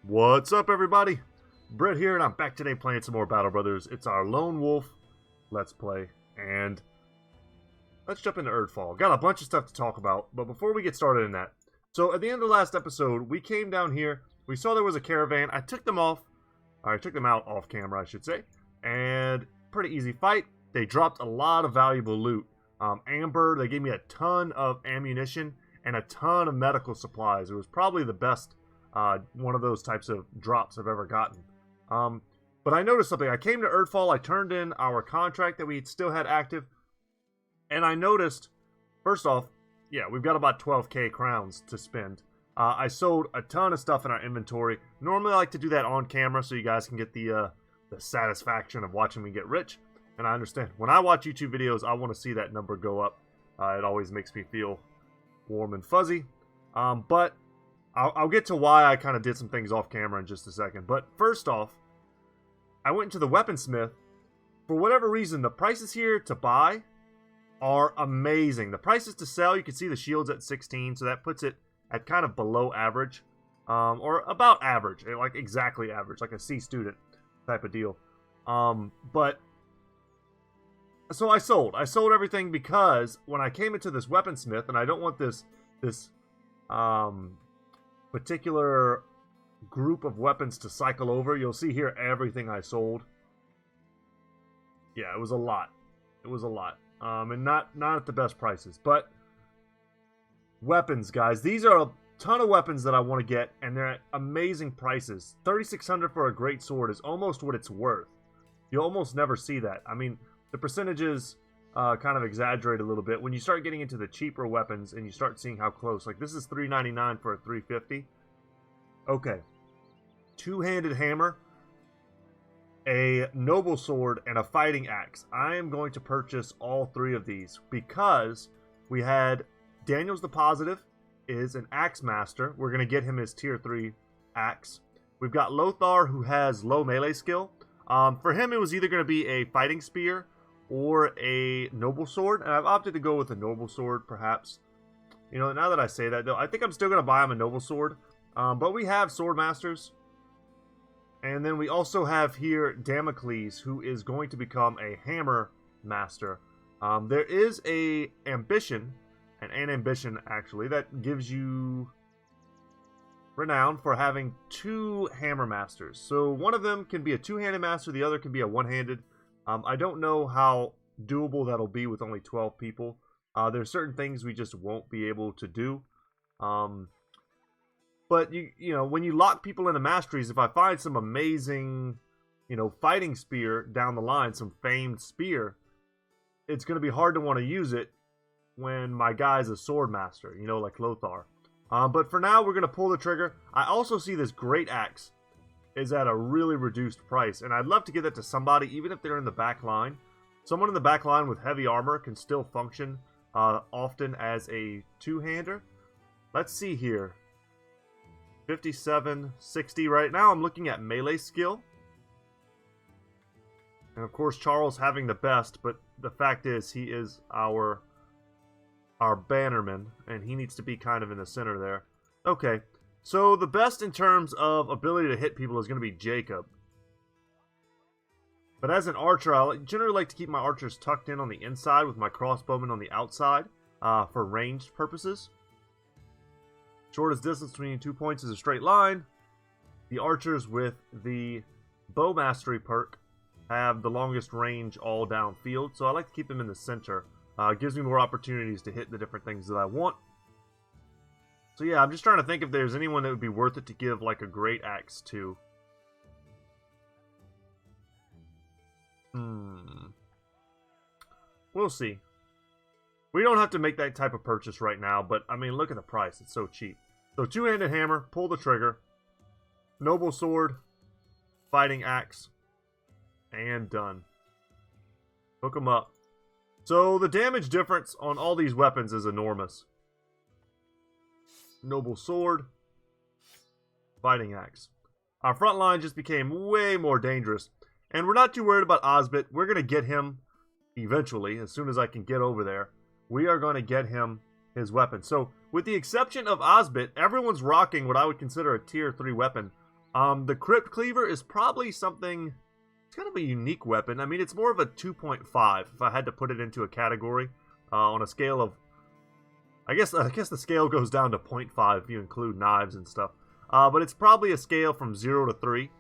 What's up, everybody? Brett here, and I'm back today playing some more Battle Brothers. It's our Lone Wolf Let's Play, and let's jump into Erdfall. Got a bunch of stuff to talk about, but before we get started in that, so at the end of the last episode, we came down here, we saw there was a caravan, I took them out off camera, I should say, and pretty easy fight. They dropped a lot of valuable loot. Amber, they gave me a ton of ammunition and a ton of medical supplies. It was probably the best one of those types of drops I've ever gotten. But I noticed something. I came to Erdfall, I turned in our contract that we still had active, and I noticed, first off, yeah, we've got about 12k crowns to spend. I sold a ton of stuff in our inventory. Normally I like to do that on camera so you guys can get the satisfaction of watching me get rich. And I understand, when I watch YouTube videos, I want to see that number go up. It always makes me feel warm and fuzzy. But I'll get to why I kind of did some things off camera in just a second. But first off, I went into the weaponsmith. For whatever reason, the prices here to buy are amazing. The prices to sell, you can see the shield's at 16, so that puts it at kind of below average. Or about average, like exactly average, like a C student type of deal. But so I sold everything because when I came into this weaponsmith, and I don't want this particular group of weapons to cycle over. You'll see here everything I sold. Yeah, it was a lot. It was a lot. And not at the best prices. But weapons, guys. These are a ton of weapons that I want to get, and they're at amazing prices. 3,600 for a great sword is almost what it's worth. You almost never see that. I mean, the percentages kind of exaggerate a little bit. When you start getting into the cheaper weapons and you start seeing how close, like this is $399 for a 350. Okay. Two-handed hammer, a noble sword, and a fighting axe. I am going to purchase all three of these because we had Daniel's the Positive is an axe master. We're going to get him his tier 3 axe. We've got Lothar, who has low melee skill. For him, it was either going to be a fighting spear or a noble sword, and I've opted to go with a noble sword, perhaps. You know, now that I say that, though, I think I'm still going to buy him a noble sword. But we have sword masters. And then we also have here Damocles, who is going to become a hammer master. There is an ambition actually, that gives you renown for having two hammer masters. So one of them can be a two-handed master, the other can be a one-handed. I don't know how doable that'll be with only 12 people. There's certain things we just won't be able to do. But you know, when you lock people into masteries, if I find some amazing, you know, fighting spear down the line, some famed spear, it's going to be hard to want to use it when my guy's a sword master, you know, like Lothar. But for now, we're going to pull the trigger. I also see this great axe is at a really reduced price, and I'd love to give that to somebody, even if they're in the back line. Someone in the back line with heavy armor can still function often as a two-hander. Let's see here. 57, 60 right now. I'm looking at melee skill. And of course, Charles having the best, but the fact is he is our bannerman, and he needs to be kind of in the center there. Okay, so the best in terms of ability to hit people is going to be Jacob. But as an archer, I generally like to keep my archers tucked in on the inside with my crossbowmen on the outside for ranged purposes. Shortest distance between 2 points is a straight line. The archers with the bow mastery perk have the longest range all downfield, so I like to keep them in the center. It gives me more opportunities to hit the different things that I want. So yeah, I'm just trying to think if there's anyone that would be worth it to give like a great axe to. We'll see. We don't have to make that type of purchase right now, but I mean, look at the price. It's so cheap. So two-handed hammer, pull the trigger, noble sword, fighting axe, and done. Hook them up. So the damage difference on all these weapons is enormous. Noble sword, fighting axe. Our front line just became way more dangerous. And we're not too worried about Osbit. We're going to get him eventually, as soon as I can get over there. We are going to get him his weapon. So, with the exception of Osbit, everyone's rocking what I would consider a tier 3 weapon. The Crypt Cleaver is probably something... It's kind of a unique weapon. I mean, it's more of a 2.5 if I had to put it into a category. On a scale of... I guess the scale goes down to 0.5 if you include knives and stuff. But it's probably a scale from 0 to 3.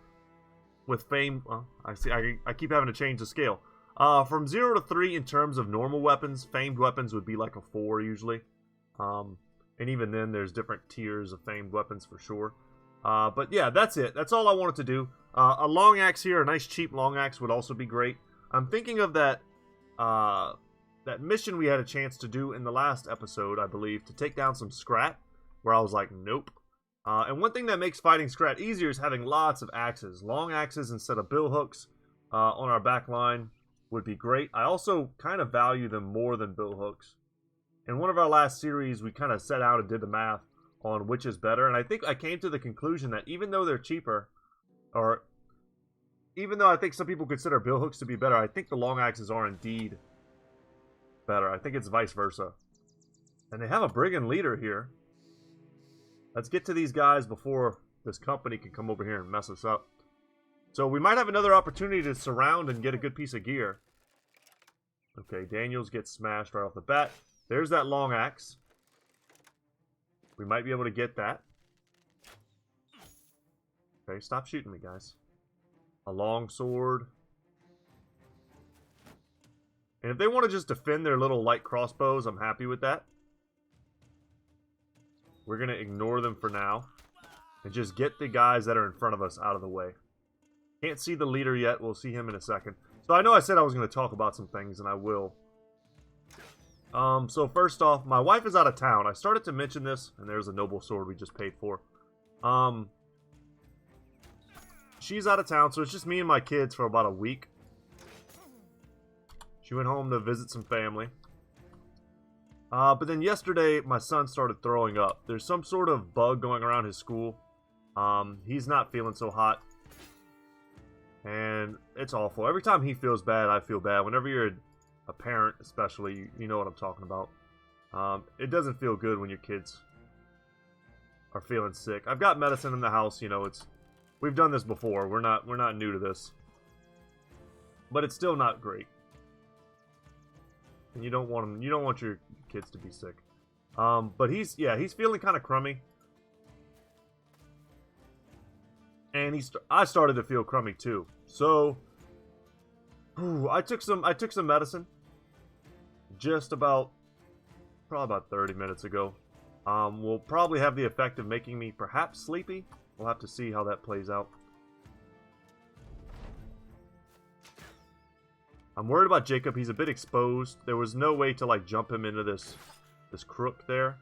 With fame... Well, I keep having to change the scale. From 0 to 3 in terms of normal weapons, famed weapons would be like a 4 usually. And even then, there's different tiers of famed weapons for sure. But yeah, that's it. That's all I wanted to do. A long axe here, a nice cheap long axe would also be great. I'm thinking of that that mission we had a chance to do in the last episode, I believe, to take down some Scrat, where I was like, nope. And one thing that makes fighting Scrat easier is having lots of axes. Long axes instead of bill hooks on our back line would be great. I also kind of value them more than bill hooks. In one of our last series, we kind of set out and did the math on which is better, and I think I came to the conclusion that even though they're cheaper, or even though I think some people consider bill hooks to be better, I think the long axes are indeed better. I think it's vice versa. And they have a brigand leader here. Let's get to these guys before this company can come over here and mess us up. So we might have another opportunity to surround and get a good piece of gear. Okay, Daniels gets smashed right off the bat. There's that long axe. We might be able to get that. Okay, stop shooting me, guys. A long sword. And if they want to just defend their little light crossbows, I'm happy with that. We're going to ignore them for now. And just get the guys that are in front of us out of the way. Can't see the leader yet. We'll see him in a second. So I know I said I was going to talk about some things, and I will. So first off, my wife is out of town. I started to mention this, and there's a noble sword we just paid for. She's out of town, so it's just me and my kids for about a week. She went home to visit some family. But then yesterday, my son started throwing up. There's some sort of bug going around his school. He's not feeling so hot. And it's awful. Every time he feels bad, I feel bad. Whenever you're a parent, especially, you know what I'm talking about. It doesn't feel good when your kids are feeling sick. I've got medicine in the house, you know, we've done this before. We're not new to this. But it's still not great. And you don't want your kids to be sick. But he's feeling kind of crummy. And I started to feel crummy too. So I took some medicine just probably about 30 minutes ago. Will probably have the effect of making me perhaps sleepy. We'll have to see how that plays out. I'm worried about Jacob. He's a bit exposed. There was no way to like jump him into this crook there.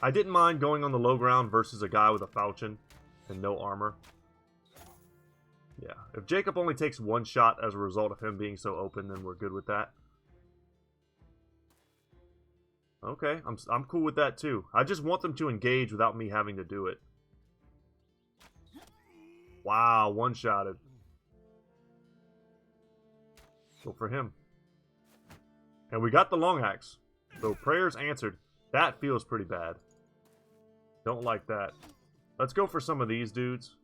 I didn't mind going on the low ground versus a guy with a falchion and no armor. Yeah, if Jacob only takes one shot as a result of him being so open, then we're good with that. Okay, I'm cool with that too. I just want them to engage without me having to do it. Wow, one-shotted. Go for him. And we got the long axe. So prayers answered. That feels pretty bad. Don't like that. Let's go for some of these dudes.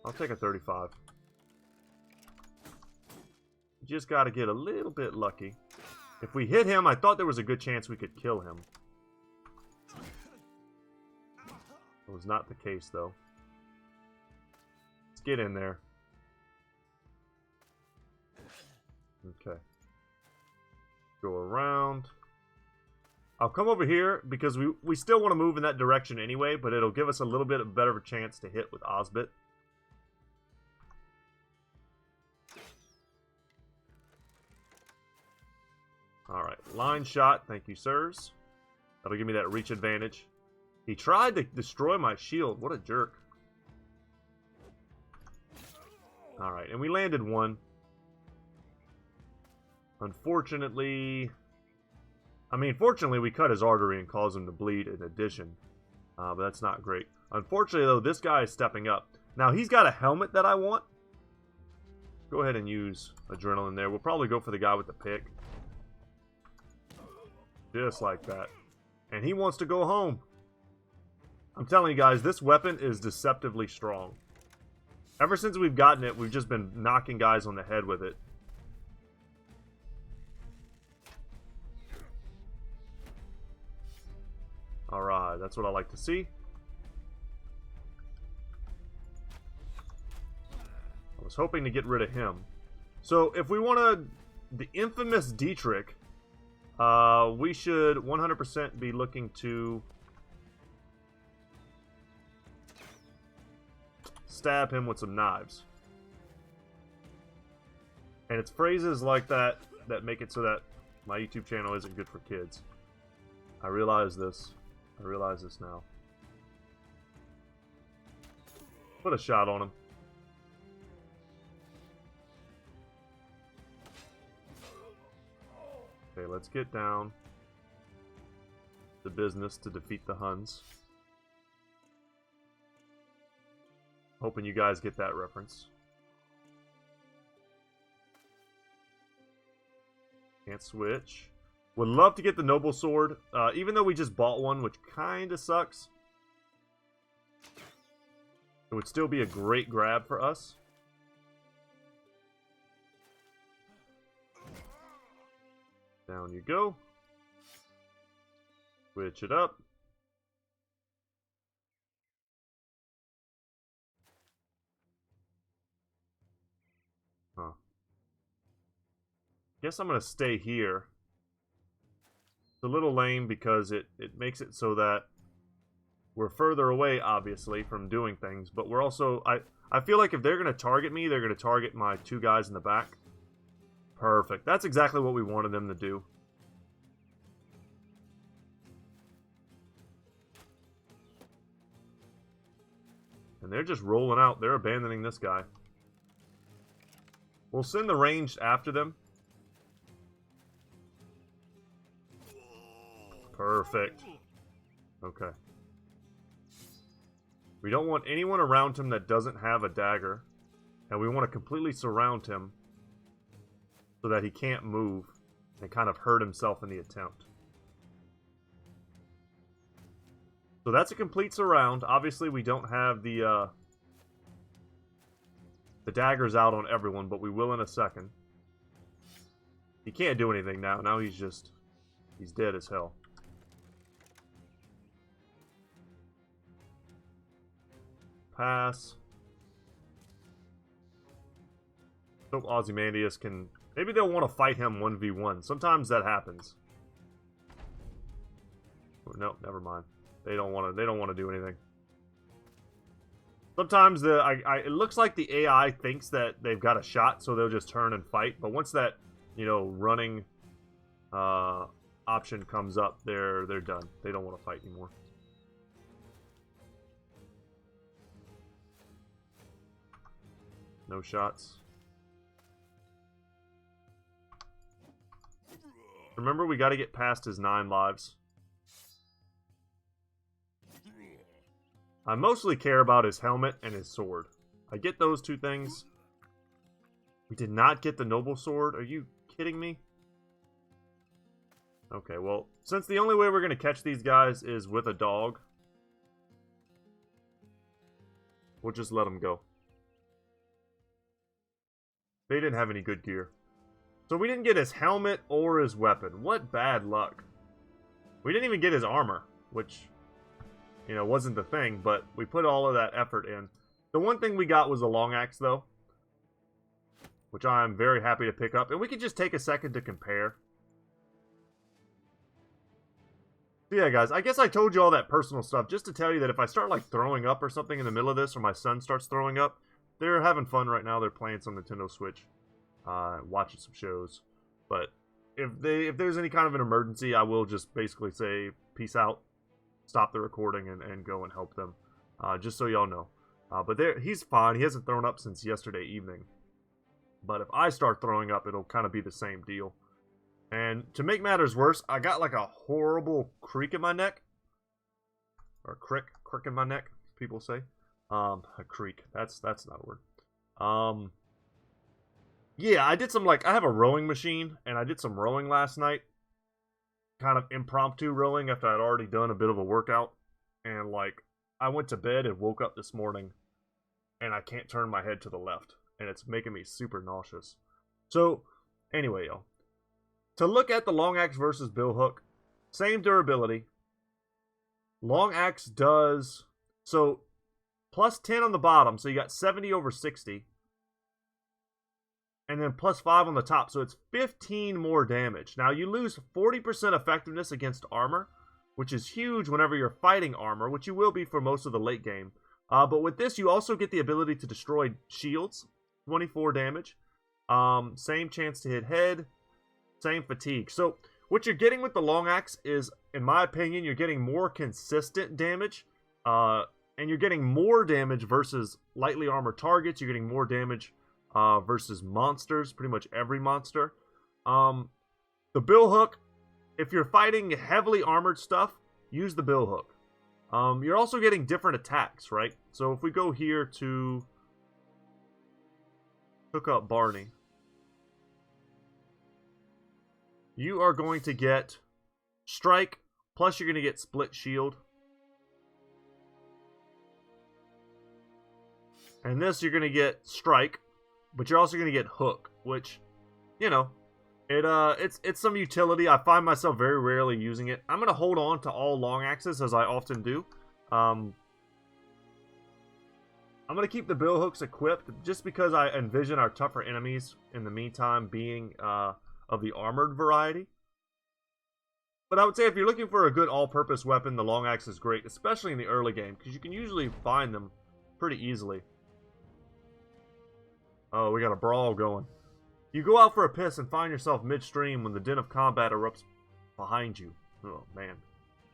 I'll take a 35. Just got to get a little bit lucky. If we hit him, I thought there was a good chance we could kill him. It was not the case, though. Let's get in there. Okay. Go around. I'll come over here because we still want to move in that direction anyway, but it'll give us a little bit better of a chance to hit with Osbit. Alright, line shot. Thank you, sirs. That'll give me that reach advantage. He tried to destroy my shield. What a jerk. Alright, and we landed one. Unfortunately... fortunately, we cut his artery and caused him to bleed in addition. But that's not great. Unfortunately, though, this guy is stepping up. Now, he's got a helmet that I want. Go ahead and use adrenaline there. We'll probably go for the guy with the pick. Just like that. And he wants to go home. I'm telling you guys, this weapon is deceptively strong. Ever since we've gotten it, we've just been knocking guys on the head with it. Alright, that's what I like to see. I was hoping to get rid of him. So, if we want the infamous Dietrich, we should 100% be looking to stab him with some knives. And it's phrases like that that make it so that my YouTube channel isn't good for kids. I realize this. I realize this now. Put a shot on him. Okay, let's get down to business to defeat the Huns. Hoping you guys get that reference. Can't switch. Would love to get the Noble Sword, even though we just bought one, which kind of sucks. It would still be a great grab for us. Down you go. Switch it up. Huh. Guess I'm going to stay here. It's a little lame because it makes it so that we're further away, obviously, from doing things. But we're also... I feel like if they're going to target me, they're going to target my two guys in the back. Perfect. That's exactly what we wanted them to do. And they're just rolling out. They're abandoning this guy. We'll send the ranged after them. Perfect. Okay. We don't want anyone around him that doesn't have a dagger. And we want to completely surround him so that he can't move and kind of hurt himself in the attempt. So that's a complete surround. Obviously, we don't have the daggers out on everyone, but we will in a second. He can't do anything now. Now he's dead as hell. Pass. Hope Ozymandias can... Maybe they'll want to fight him 1v1. Sometimes that happens. No, never mind. They don't want to do anything. Sometimes it looks like the AI thinks that they've got a shot, so they'll just turn and fight. But once that, running option comes up, they're done. They don't want to fight anymore. No shots. Remember, we got to get past his 9 lives. I mostly care about his helmet and his sword. I get those two things. We did not get the Noble Sword. Are you kidding me? Okay, well, since the only way we're going to catch these guys is with a dog, we'll just let them go. They didn't have any good gear. So we didn't get his helmet or his weapon. What bad luck. We didn't even get his armor, which, wasn't the thing, but we put all of that effort in. The one thing we got was a long axe, though, which I'm very happy to pick up. And we could just take a second to compare. So yeah, guys, I guess I told you all that personal stuff just to tell you that if I start, throwing up or something in the middle of this, or my son starts throwing up, they're having fun right now. They're playing some Nintendo Switch, watching some shows. But if there's any kind of an emergency, I will just basically say, peace out, stop the recording, and go and help them. Just so y'all know. But he's fine. He hasn't thrown up since yesterday evening. But if I start throwing up, it'll kind of be the same deal. And to make matters worse, I got a horrible creak in my neck. Or crick in my neck, people say. A creak. That's not a word. Yeah, I did some, I have a rowing machine, and I did some rowing last night. Kind of impromptu rowing after I'd already done a bit of a workout. And, I went to bed and woke up this morning, and I can't turn my head to the left, and it's making me super nauseous. So, anyway, y'all. To look at the long axe versus bill hook, same durability. Long axe does so plus 10 on the bottom, so you got 70 over 60. And then plus 5 on the top, so it's 15 more damage. Now, you lose 40% effectiveness against armor, which is huge whenever you're fighting armor, which you will be for most of the late game. But with this, you also get the ability to destroy shields, 24 damage. Same chance to hit head, same fatigue. So, what you're getting with the long axe is, in my opinion, you're getting more consistent damage. And you're getting more damage versus lightly armored targets. You're getting more damage versus monsters, pretty much every monster. The bill hook, if you're fighting heavily armored stuff, use the bill hook. You're also getting different attacks, right? So if we go here to hook up Barney, you are going to get strike, plus you're going to get split shield. And this, you're going to get strike, but you're also going to get hook, which, you know, it's some utility. I find myself very rarely using it. I'm going to hold on to all long axes, as I often do. I'm going to keep the bill hooks equipped, just because I envision our tougher enemies, in the meantime, being of the armored variety. But I would say if you're looking for a good all-purpose weapon, the long axe is great, especially in the early game, because you can usually find them pretty easily. Oh, we got a brawl going. You go out for a piss and find yourself midstream when the din of combat erupts behind you. Oh, man.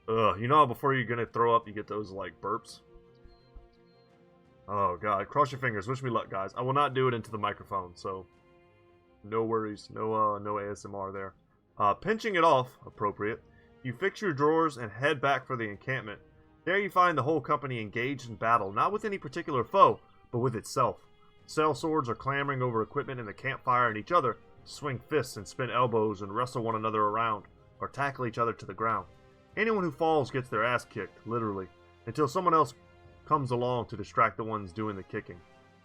Ugh, you know how before you're gonna throw up, you get those, like, burps? Oh, God. Cross your fingers. Wish me luck, guys. I will not do it into the microphone, so no worries. No ASMR there. Pinching it off, appropriate. You fix your drawers and head back for the encampment. There you find the whole company engaged in battle, not with any particular foe, but with itself. Sail swords are clamoring over equipment in the campfire, and each other swing fists and spin elbows and wrestle one another around, or tackle each other to the ground. Anyone who falls gets their ass kicked, literally, until someone else comes along to distract the ones doing the kicking.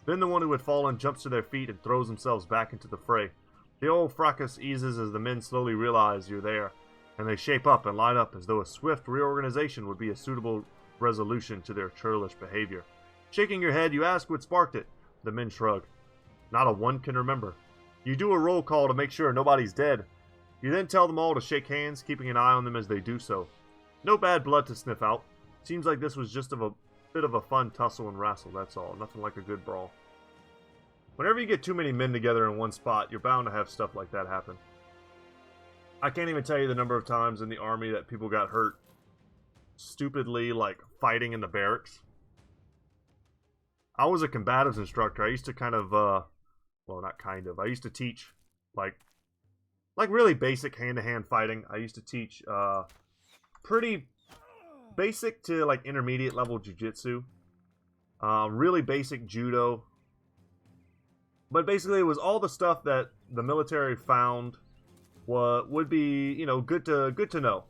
Then the one who had fallen jumps to their feet and throws themselves back into the fray. The old fracas eases as the men slowly realize you're there, and they shape up and line up as though a swift reorganization would be a suitable resolution to their churlish behavior. Shaking your head, you ask what sparked it. The men shrug. Not a one can remember. You do a roll call to make sure nobody's dead. You then tell them all to shake hands, keeping an eye on them as they do so. No bad blood to sniff out. Seems like this was just a bit of a fun tussle and wrestle, that's all. Nothing like a good brawl. Whenever you get too many men together in one spot, you're bound to have stuff like that happen. I can't even tell you the number of times in the army that people got hurt stupidly, like, fighting in the barracks. I was a combatives instructor. I used to kind of, well, not kind of. I used to teach, like really basic hand-to-hand fighting. I used to teach, pretty basic to, like, intermediate level jiu-jitsu. Really basic judo. But basically, it was all the stuff that the military found would be, you know, good to know.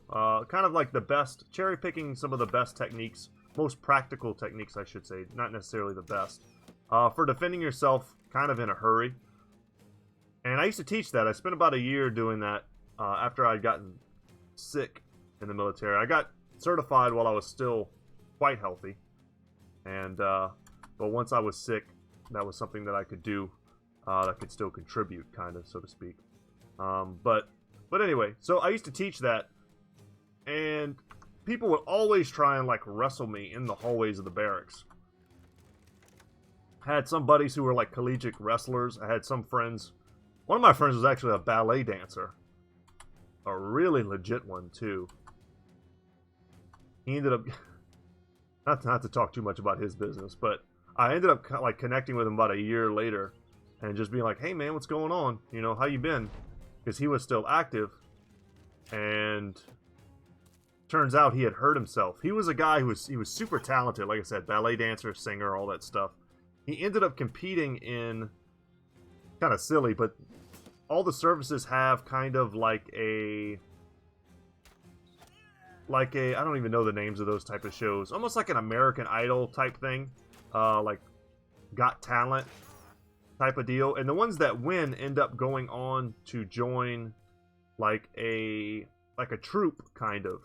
Kind of like the best, cherry-picking some of the best techniques. Most practical techniques, I should say, not necessarily the best, for defending yourself kind of in a hurry. And I used to teach that. I spent about a year doing that after I'd gotten sick in the military. I got certified while I was still quite healthy. And, but once I was sick, that was something that I could do that could still contribute, kind of, so to speak. But anyway, so I used to teach that, and people would always try and, like, wrestle me in the hallways of the barracks. I had some buddies who were, like, collegiate wrestlers. I had some friends. One of my friends was actually a ballet dancer. A really legit one, too. He ended up... not to talk too much about his business, but I ended up, like, connecting with him about a year later and just being like, hey, man, what's going on? You know, how you been? Because he was still active, and... turns out he had hurt himself. He was a guy who was super talented, like I said, ballet dancer, singer, all that stuff. He ended up competing in, kind of silly, but all the services have kind of like a like a, I don't even know the names of those type of shows. Almost like an American Idol type thing. Like Got Talent type of deal. And the ones that win end up going on to join like a troupe kind of,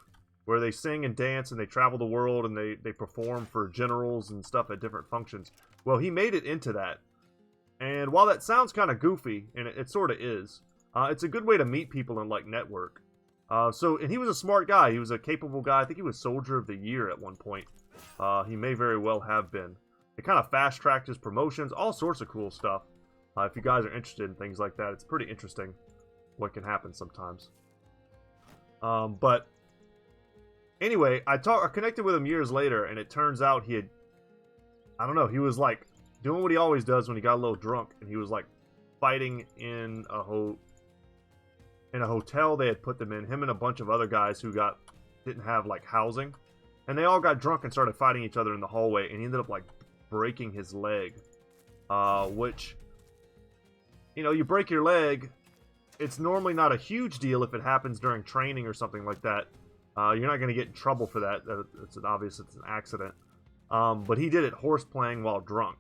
where they sing and dance and they travel the world and they perform for generals and stuff at different functions. Well, he made it into that. And while that sounds kind of goofy, and it sort of is, it's a good way to meet people and like network. And he was a smart guy. He was a capable guy. I think he was Soldier of the Year at one point. He may very well have been. It kind of fast-tracked his promotions, all sorts of cool stuff. If you guys are interested in things like that, it's pretty interesting what can happen sometimes. But anyway, I connected with him years later, and it turns out he had, I don't know, he was like doing what he always does when he got a little drunk, and he was like fighting in a hotel they had put them in, him and a bunch of other guys who didn't have like housing, and they all got drunk and started fighting each other in the hallway, and he ended up like breaking his leg, which, you know, you break your leg, it's normally not a huge deal if it happens during training or something like that. You're not going to get in trouble for that. It's an accident. But he did it horse playing while drunk,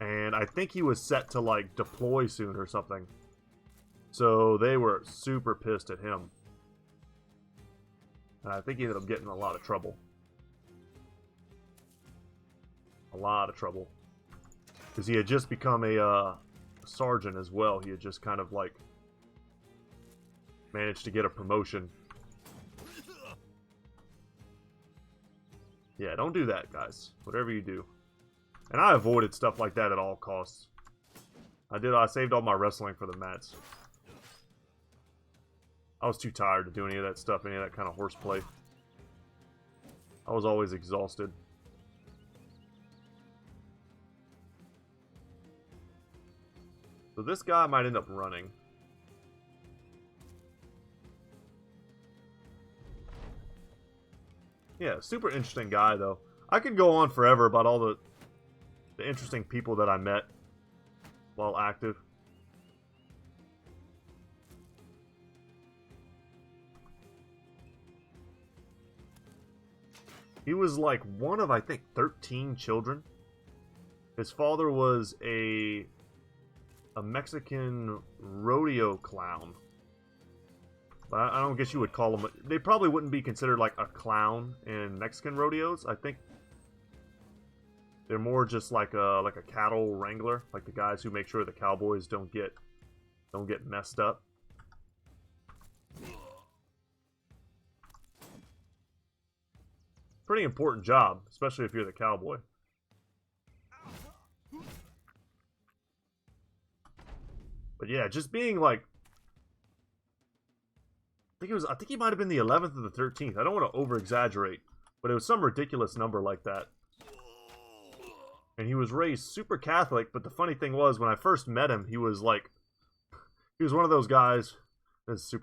and I think he was set to like deploy soon or something. So they were super pissed at him. And I think he ended up getting in a lot of trouble. A lot of trouble. Because he had just become a sergeant as well. He had just kind of like managed to get a promotion. Yeah, don't do that, guys. Whatever you do. And I avoided stuff like that at all costs. I saved all my wrestling for the mats. I was too tired to do any of that stuff, any of that kind of horseplay. I was always exhausted. So this guy might end up running. Yeah, super interesting guy, though. I could go on forever about all the interesting people that I met while active. He was like one of, I think, 13 children. His father was a Mexican rodeo clown. But I don't guess you would call them... They probably wouldn't be considered like a clown in Mexican rodeos. I think they're more just like a cattle wrangler, like the guys who make sure the cowboys don't get messed up. Pretty important job, especially if you're the cowboy. But yeah, just being like, I think he might have been the 11th or the 13th. I don't want to over exaggerate, but it was some ridiculous number like that. And he was raised super Catholic, but the funny thing was, when I first met him, he was one of those guys. This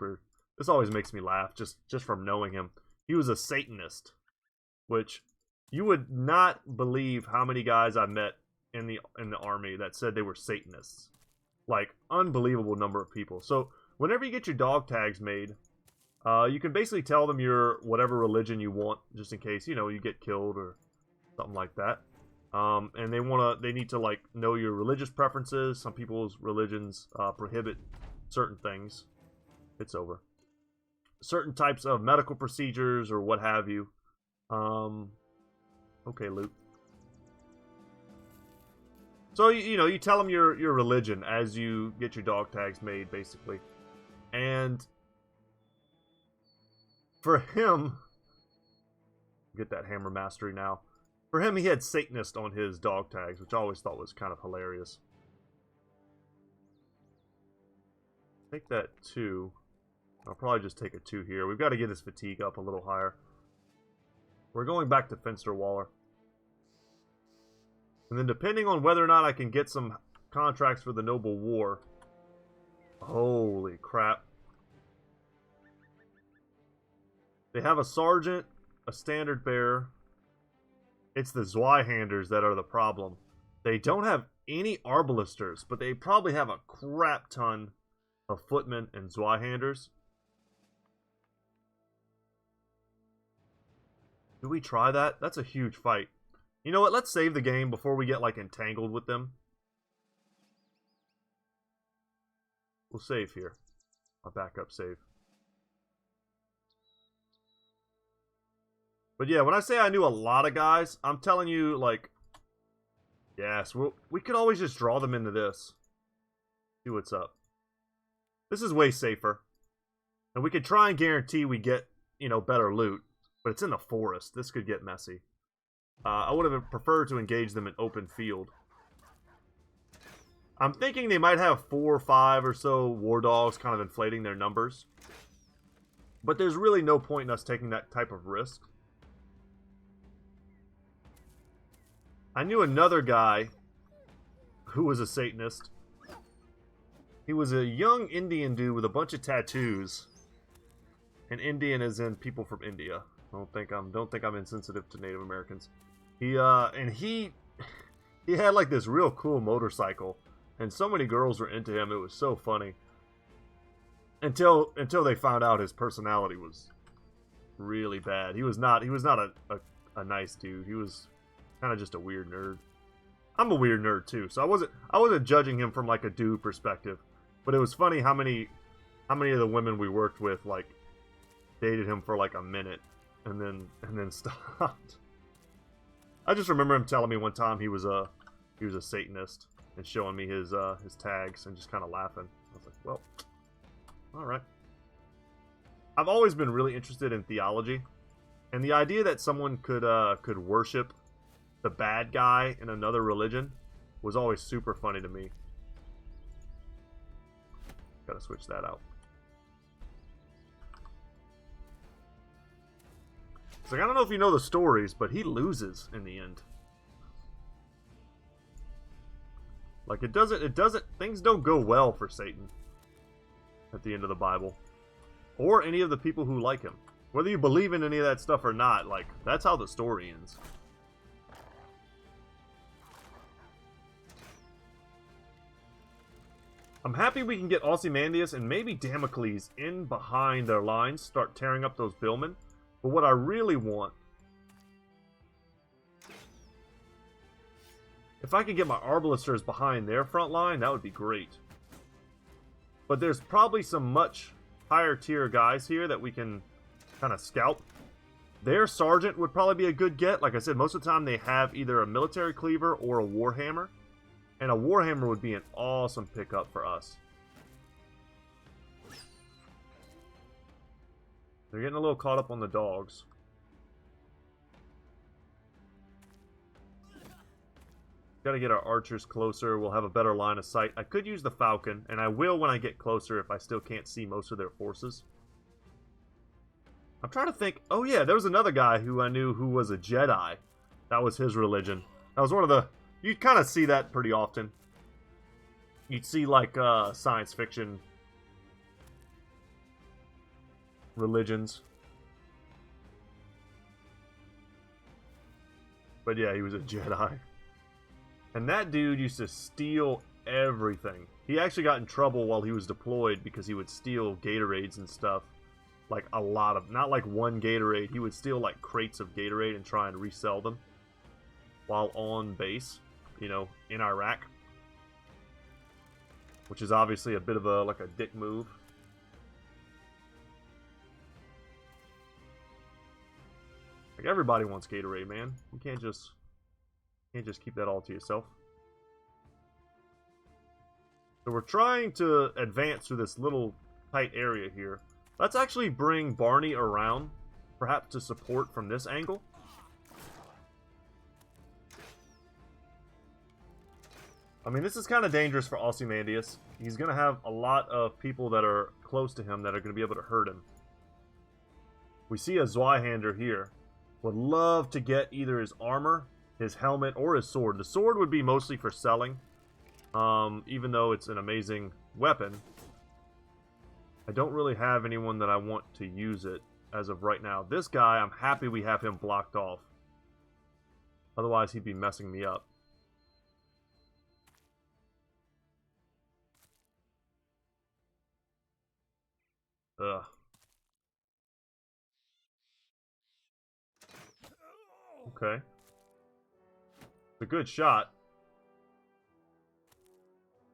always makes me laugh just from knowing him. He was a Satanist. Which you would not believe how many guys I met in the army that said they were Satanists. Like, unbelievable number of people. So whenever you get your dog tags made, you can basically tell them you're whatever religion you want, just in case, you know, you get killed or something like that. And they need to like know your religious preferences. Some people's religions prohibit certain things. It's over. Certain types of medical procedures or what have you. Okay, Luke. So, you know, you tell them your religion as you get your dog tags made, basically. And for him, get that hammer mastery now. For him, he had Satanist on his dog tags, which I always thought was kind of hilarious. Take that 2. I'll probably just take a 2 here. We've got to get his fatigue up a little higher. We're going back to Finsterwaller. And then depending on whether or not I can get some contracts for the Noble War. Holy crap. They have a sergeant, a standard bearer. It's the Zweihanders that are the problem. They don't have any Arbalisters, but they probably have a crap ton of footmen and Zweihanders. Do we try that? That's a huge fight. You know what? Let's save the game before we get, like, entangled with them. We'll save here. I'll back up save. But yeah, when I say I knew a lot of guys, I'm telling you, like, yes, we could always just draw them into this. See what's up. This is way safer. And we could try and guarantee we get, you know, better loot. But it's in the forest. This could get messy. I would have preferred to engage them in open field. I'm thinking they might have 4 or 5 or so war dogs kind of inflating their numbers. But there's really no point in us taking that type of risk. I knew another guy who was a Satanist. He was a young Indian dude with a bunch of tattoos. And Indian is in people from India. Don't think I'm insensitive to Native Americans. He had like this real cool motorcycle, and so many girls were into him. It was so funny. Until they found out his personality was really bad. He was not a nice dude. He was kind of just a weird nerd. I'm a weird nerd too, so I wasn't judging him from like a dude perspective. But it was funny how many of the women we worked with like dated him for like a minute and then stopped. I just remember him telling me one time he was a Satanist and showing me his tags and just kind of laughing. I was like, well, all right. I've always been really interested in theology, and the idea that someone could worship the bad guy in another religion was always super funny to me. Gotta switch that out. It's like, I don't know if you know the stories, but he loses in the end. Like, it doesn't, things don't go well for Satan at the end of the Bible. Or any of the people who like him. Whether you believe in any of that stuff or not, like, that's how the story ends. I'm happy we can get Ozymandias and maybe Damocles in behind their lines, start tearing up those billmen. But what I really want, if I could get my Arbalesters behind their front line, that would be great. But there's probably some much higher tier guys here that we can kind of scalp. Their Sergeant would probably be a good get. Like I said, most of the time they have either a military cleaver or a Warhammer. And a Warhammer would be an awesome pickup for us. They're getting a little caught up on the dogs. Gotta get our archers closer. We'll have a better line of sight. I could use the Falcon, and I will when I get closer if I still can't see most of their forces. I'm trying to think. Oh yeah, there was another guy who I knew who was a Jedi. That was his religion. That was one of the... You'd kind of see that pretty often. You'd see like science fiction religions. But yeah, he was a Jedi. And that dude used to steal everything. He actually got in trouble while he was deployed because he would steal Gatorades and stuff. Like a lot of, not like one Gatorade. He would steal like crates of Gatorade and try and resell them while on base, you know, in Iraq. Which is obviously a bit of a, like a dick move. Like, everybody wants Gatorade, man. You can't just keep that all to yourself. So we're trying to advance through this little tight area here. Let's actually bring Barney around, perhaps to support from this angle. I mean, this is kind of dangerous for Ozymandias. He's going to have a lot of people that are close to him that are going to be able to hurt him. We see a Zweihander here. Would love to get either his armor, his helmet, or his sword. The sword would be mostly for selling, even though it's an amazing weapon. I don't really have anyone that I want to use it as of right now. This guy, I'm happy we have him blocked off. Otherwise, he'd be messing me up. Ugh. Okay. It's a good shot.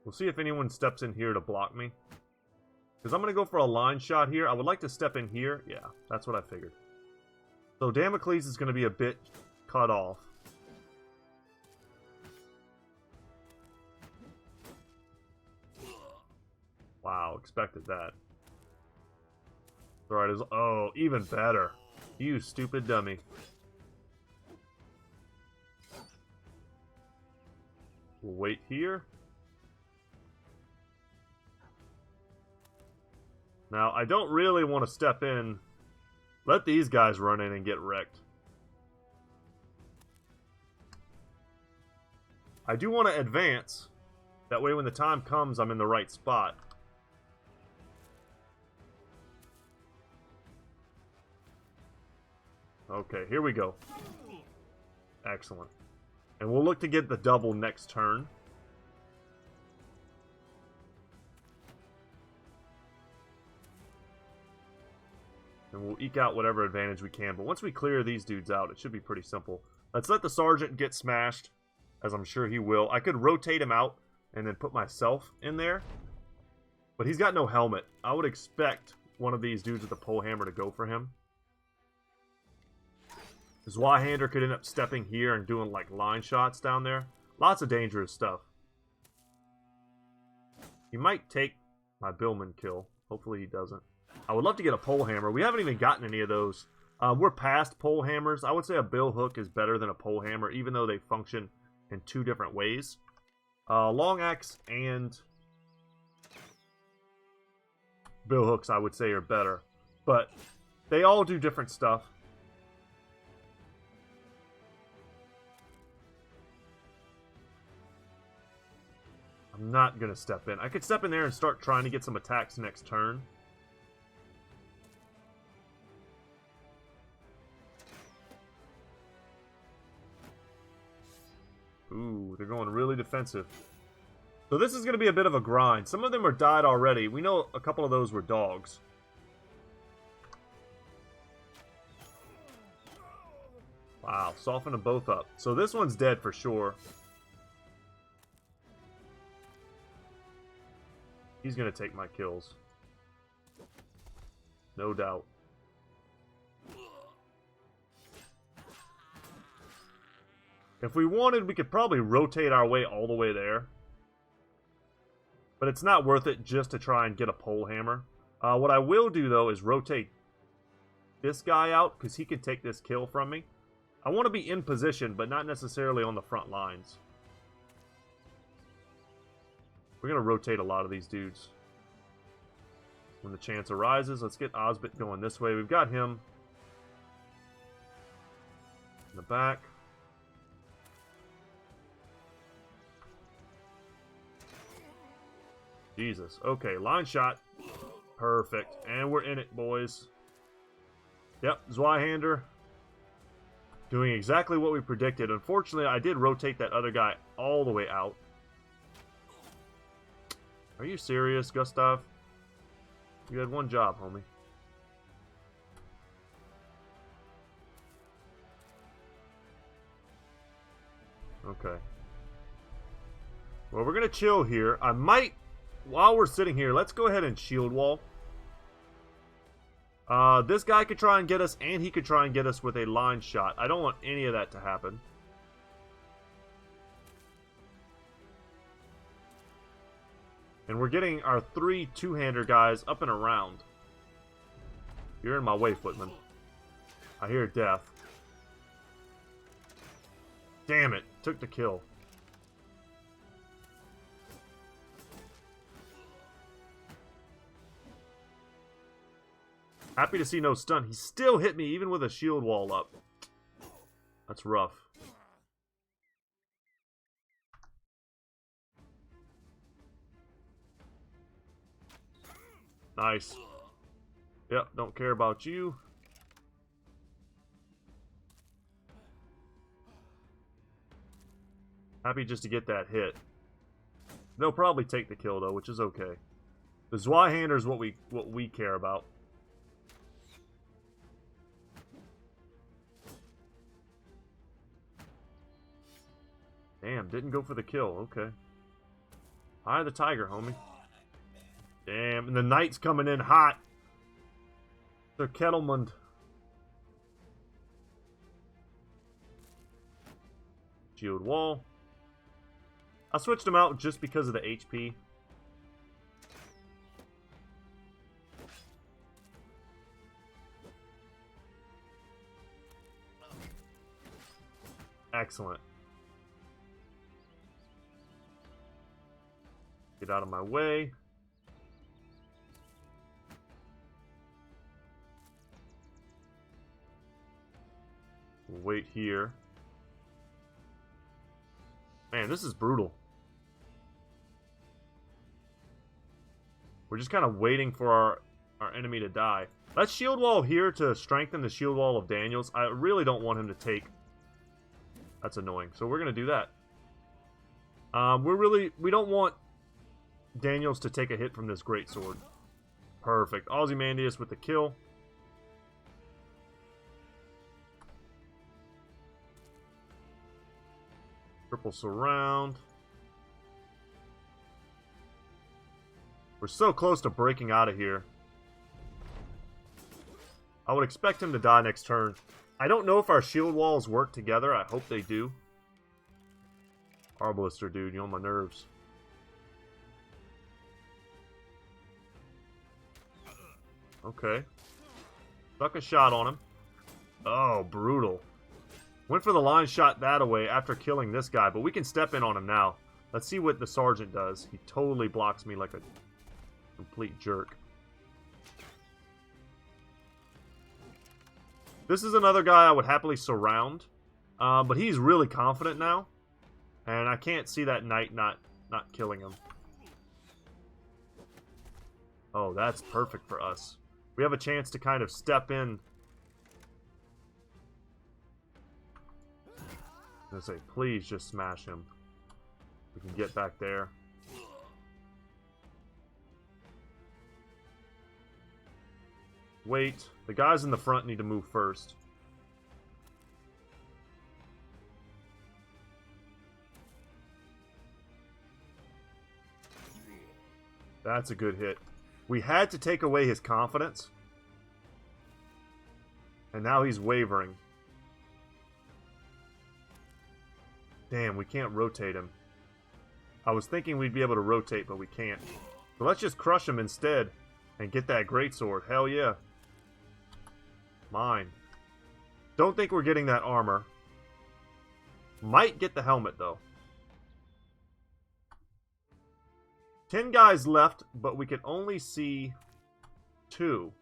We'll see if anyone steps in here to block me. Because I'm going to go for a line shot here. I would like to step in here. Yeah, that's what I figured. So Damocles is going to be a bit cut off. Wow, expected that. Alright, oh, even better. You stupid dummy. We'll wait here. Now, I don't really want to step in. Let these guys run in and get wrecked. I do want to advance. That way when the time comes, I'm in the right spot. Okay, here we go. Excellent. And we'll look to get the double next turn. And we'll eke out whatever advantage we can. But once we clear these dudes out, it should be pretty simple. Let's let the sergeant get smashed, as I'm sure he will. I could rotate him out and then put myself in there. But he's got no helmet. I would expect one of these dudes with the pole hammer to go for him. Zweihander could end up stepping here and doing like line shots down there. Lots of dangerous stuff. He might take my Billman kill. Hopefully he doesn't. I would love to get a pole hammer. We haven't even gotten any of those. We're past pole hammers. I would say a bill hook is better than a pole hammer, even though they function in two different ways. Long axe and bill hooks, I would say, are better. But they all do different stuff. I'm not going to step in. I could step in there and start trying to get some attacks next turn. Ooh, they're going really defensive. So this is going to be a bit of a grind. Some of them are died already. We know a couple of those were dogs. Wow, soften them both up. So this one's dead for sure. He's going to take my kills. No doubt. If we wanted, we could probably rotate our way all the way there. But it's not worth it just to try and get a pole hammer. What I will do, though, is rotate this guy out, because he can take this kill from me. I want to be in position, but not necessarily on the front lines. We're going to rotate a lot of these dudes. When the chance arises, let's get Osbit going this way. We've got him in the back. Jesus. Okay, line shot. Perfect. And we're in it, boys. Yep, Zweihander doing exactly what we predicted. Unfortunately, I did rotate that other guy all the way out. Are you serious, Gustav? You had one job, homie. Okay. Well, we're going to chill here. I might, while we're sitting here, let's go ahead and shield wall. This guy could try and get us, and he could try and get us with a line shot. I don't want any of that to happen. And we're getting our 3 two-hander guys up and around. You're in my way, footman. I hear death. Damn it. Took the kill. Happy to see no stun. He still hit me even with a shield wall up. That's rough. Nice. Yep, don't care about you. Happy just to get that hit. They'll probably take the kill though, which is okay. The Zweihander is what we care about. Damn, didn't go for the kill. Okay. Eye of the tiger, homie. Damn, and the knight's coming in hot. They're Kettlemund. Shield wall. I switched him out just because of the HP. Excellent. Get out of my way. We'll wait here. Man, this is brutal. We're just kind of waiting for our enemy to die. Let's shield wall here to strengthen the shield wall of Daniels. I really don't want him to take... That's annoying. So we're going to do that. We don't want Daniels to take a hit from this greatsword. Perfect. Ozymandias with the kill. Triple surround. We're so close to breaking out of here. I would expect him to die next turn. I don't know if our shield walls work together. I hope they do. Arbalister, dude, you're on my nerves. Okay. Stuck a shot on him. Oh, brutal. Went for the line shot that away after killing this guy, but we can step in on him now. Let's see what the sergeant does. He totally blocks me like a complete jerk. This is another guy I would happily surround, but he's really confident now, and I can't see that knight not killing him. Oh, that's perfect for us. We have a chance to kind of step in. I'm gonna say, please just smash him. We can get back there. Wait. The guys in the front need to move first. That's a good hit. We had to take away his confidence. And now he's wavering. Damn, we can't rotate him. I was thinking we'd be able to rotate, but we can't. So let's just crush him instead and get that greatsword. Hell yeah. Mine. Don't think we're getting that armor. Might get the helmet, though. 10 guys left, but we can only see 2.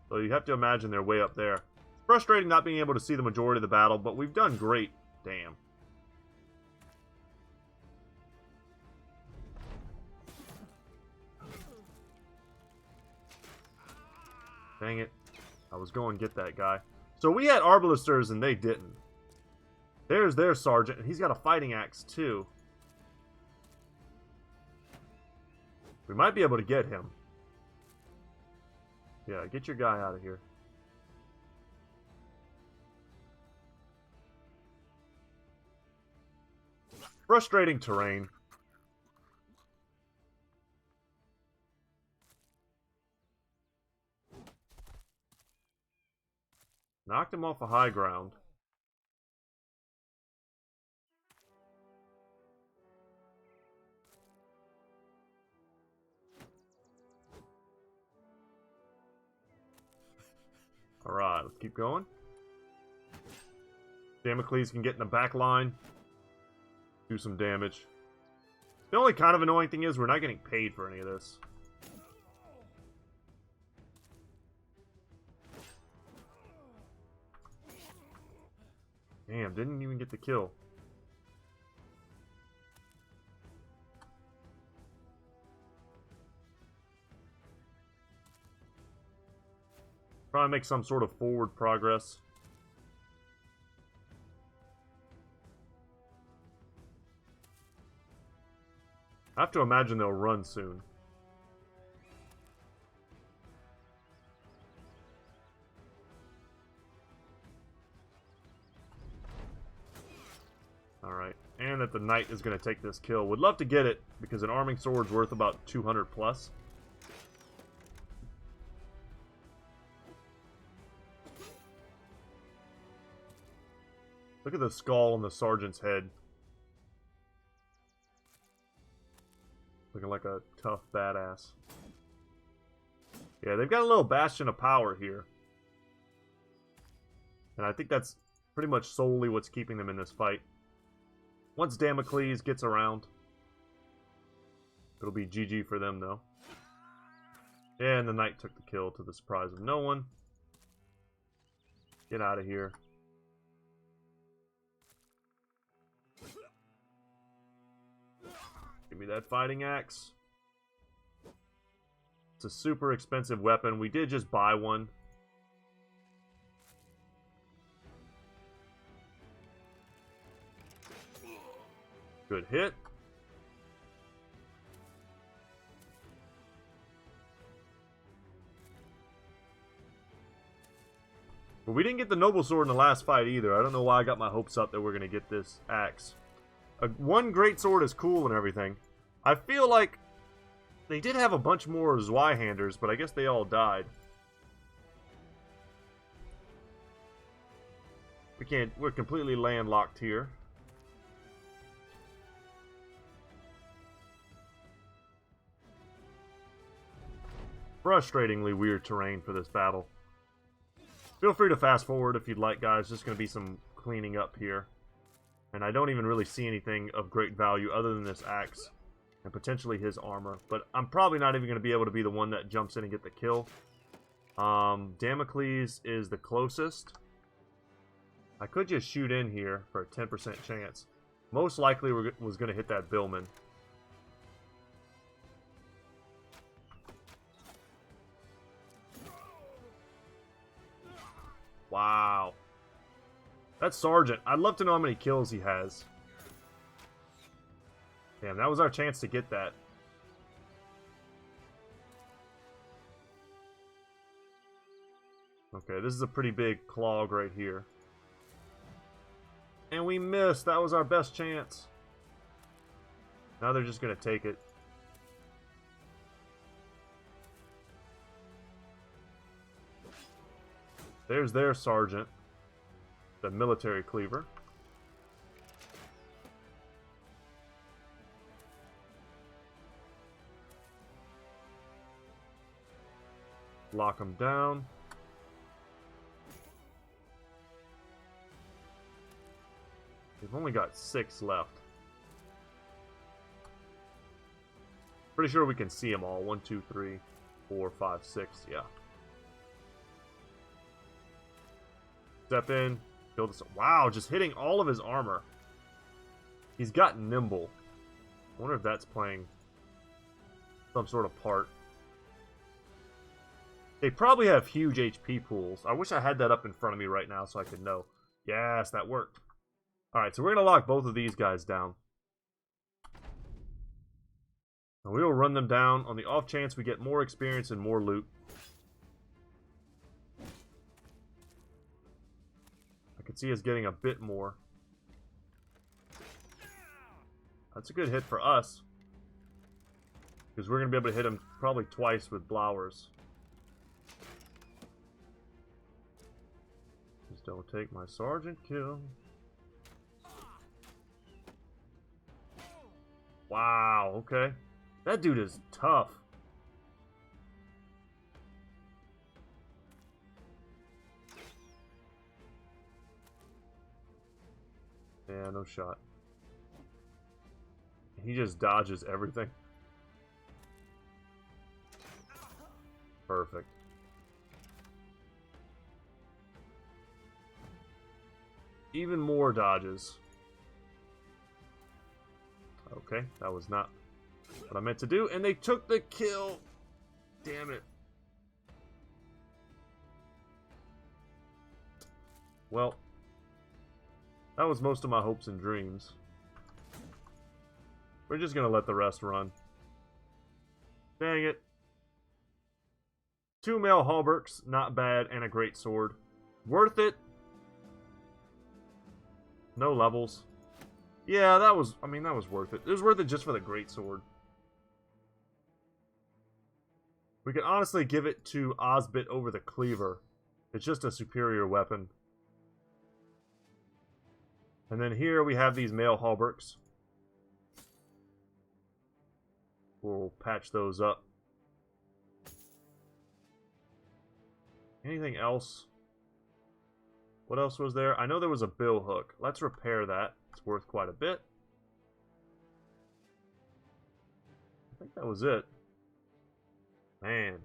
So you have to imagine they're way up there. Frustrating not being able to see the majority of the battle, but we've done great. Damn. Dang it. I was going to get that guy. So we had Arbalisters and they didn't. There's their sergeant, and he's got a fighting axe too. We might be able to get him. Yeah, get your guy out of here. Frustrating terrain. Knocked him off a high ground. Alright, let's keep going. Damocles can get in the back line. Do some damage. The only kind of annoying thing is we're not getting paid for any of this. Damn, didn't even get the kill. Try and make some sort of forward progress. I have to imagine they'll run soon. Alright, and that the knight is going to take this kill. Would love to get it, because an arming sword's worth about 200 plus. Look at the skull on the sergeant's head. Looking like a tough badass. Yeah, they've got a little bastion of power here. And I think that's pretty much solely what's keeping them in this fight. Once Damocles gets around, it'll be GG for them, though. And the knight took the kill to the surprise of no one. Get out of here. Give me that fighting axe. It's a super expensive weapon. We did just buy one. Good hit. But we didn't get the noble sword in the last fight either. I don't know why I got my hopes up that we're going to get this axe. One great sword is cool and everything. I feel like they did have a bunch more Zweihanders, but I guess they all died. We're completely landlocked here. Frustratingly weird terrain for this battle. Feel free to fast forward if you'd like, guys. Just going to be some cleaning up here. And I don't even really see anything of great value other than this axe. And potentially his armor. But I'm probably not even going to be able to be the one that jumps in and get the kill. Damocles is the closest. I could just shoot in here for a 10% chance. Most likely was going to hit that Billman. Wow. That's Sergeant. I'd love to know how many kills he has. Damn, that was our chance to get that. Okay, this is a pretty big clog right here. And we missed. That was our best chance. Now they're just going to take it. There's their sergeant. The military cleaver. Lock them down. We've only got 6 left. Pretty sure we can see them all. 1, 2, 3, 4, 5, 6. Yeah. Step in. Kill this. Wow, just hitting all of his armor. He's got nimble. I wonder if that's playing some sort of part. They probably have huge HP pools. I wish I had that up in front of me right now so I could know. Yes, that worked. Alright, so we're going to lock both of these guys down. And we will run them down on the off chance we get more experience and more loot. I could see us getting a bit more. That's a good hit for us. Because we're going to be able to hit him probably twice with blowers. Just don't take my sergeant kill. Wow, okay. That dude is tough. Yeah, no shot. He just dodges everything. Perfect. Even more dodges. Okay, that was not what I meant to do, and they took the kill. Damn it. Well, that was most of my hopes and dreams. We're just going to let the rest run. Dang it. 2 male hauberks, not bad, and a great sword. Worth it. No levels. Yeah, that was, I mean, that was worth it. It was worth it just for the greatsword. We can honestly give it to Osbit over the cleaver. It's just a superior weapon. And then here we have these mail hauberks. We'll patch those up. Anything else? What else was there? I know there was a bill hook. Let's repair that. It's worth quite a bit. I think that was it. Man.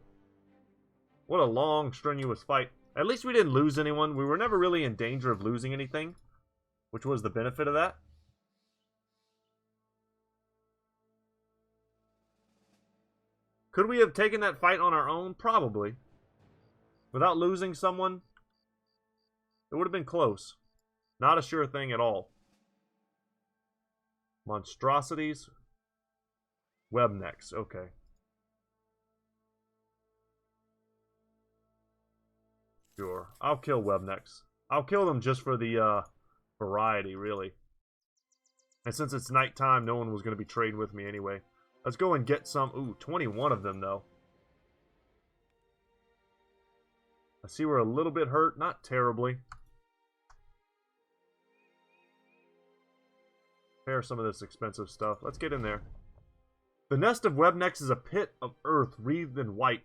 What a long, strenuous fight. At least we didn't lose anyone. We were never really in danger of losing anything, which was the benefit of that. Could we have taken that fight on our own? Probably. Without losing someone, it would have been close. Not a sure thing at all. Monstrosities. Webnecks. Okay. Sure. I'll kill webnecks. I'll kill them just for the variety, really. And since it's nighttime, no one was going to be trading with me anyway. Let's go and get some. Ooh, 21 of them, though. I see we're a little bit hurt. Not terribly. Repair some of this expensive stuff. Let's get in there. The nest of webnecks is a pit of earth wreathed in white.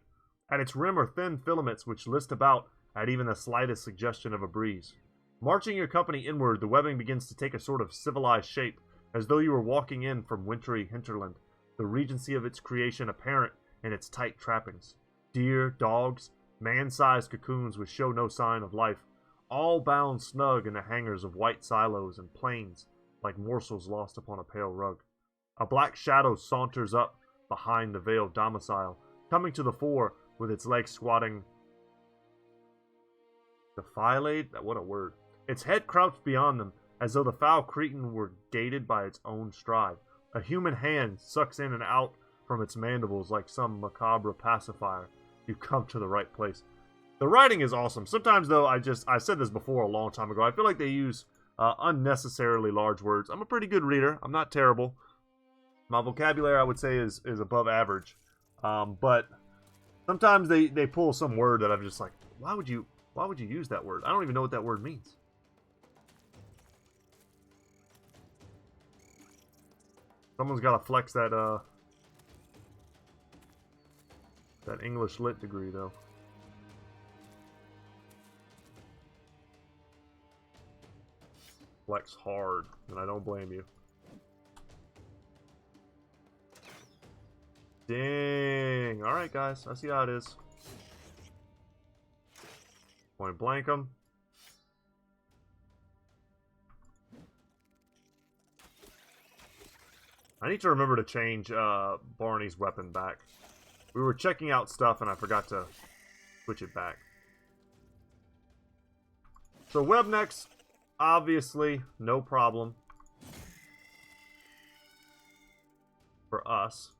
At its rim are thin filaments which list about at even the slightest suggestion of a breeze. Marching your company inward, the webbing begins to take a sort of civilized shape, as though you were walking in from wintry hinterland, the regency of its creation apparent in its tight trappings. Deer, dogs, man-sized cocoons which show no sign of life, all bound snug in the hangars of white silos and plains, like morsels lost upon a pale rug. A black shadow saunters up behind the veiled domicile, coming to the fore with its legs squatting. Defilade? What a word. Its head crouched beyond them, as though the foul cretin were gated by its own stride. A human hand sucks in and out from its mandibles like some macabre pacifier. You come to the right place. The writing is awesome. Sometimes, though, I said this before a long time ago, I feel like they use unnecessarily large words. I'm a pretty good reader. I'm not terrible. My vocabulary, I would say, is above average. But sometimes they pull some word that I'm just like, why would you use that word? I don't even know what that word means. Someone's got to flex that that English lit degree, though. Flex hard, and I don't blame you. Dang. Alright, guys. I see how it is. Point blank them. I need to remember to change Barney's weapon back. We were checking out stuff and I forgot to switch it back. So webnecks, obviously, no problem for us.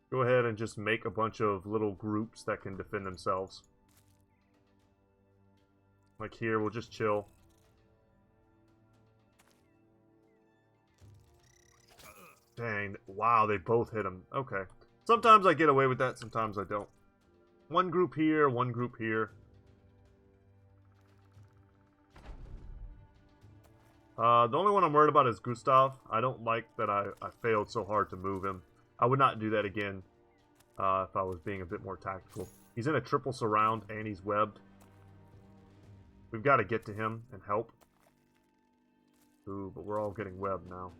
Go ahead and just make a bunch of little groups that can defend themselves. Like here, we'll just chill. Dang, wow, they both hit him. Okay. Sometimes I get away with that, sometimes I don't. One group here, one group here. The only one I'm worried about is Gustav. I don't like that I failed so hard to move him. I would not do that again if I was being a bit more tactical. He's in a triple surround and he's webbed. We've got to get to him and help. Ooh, but we're all getting webbed now.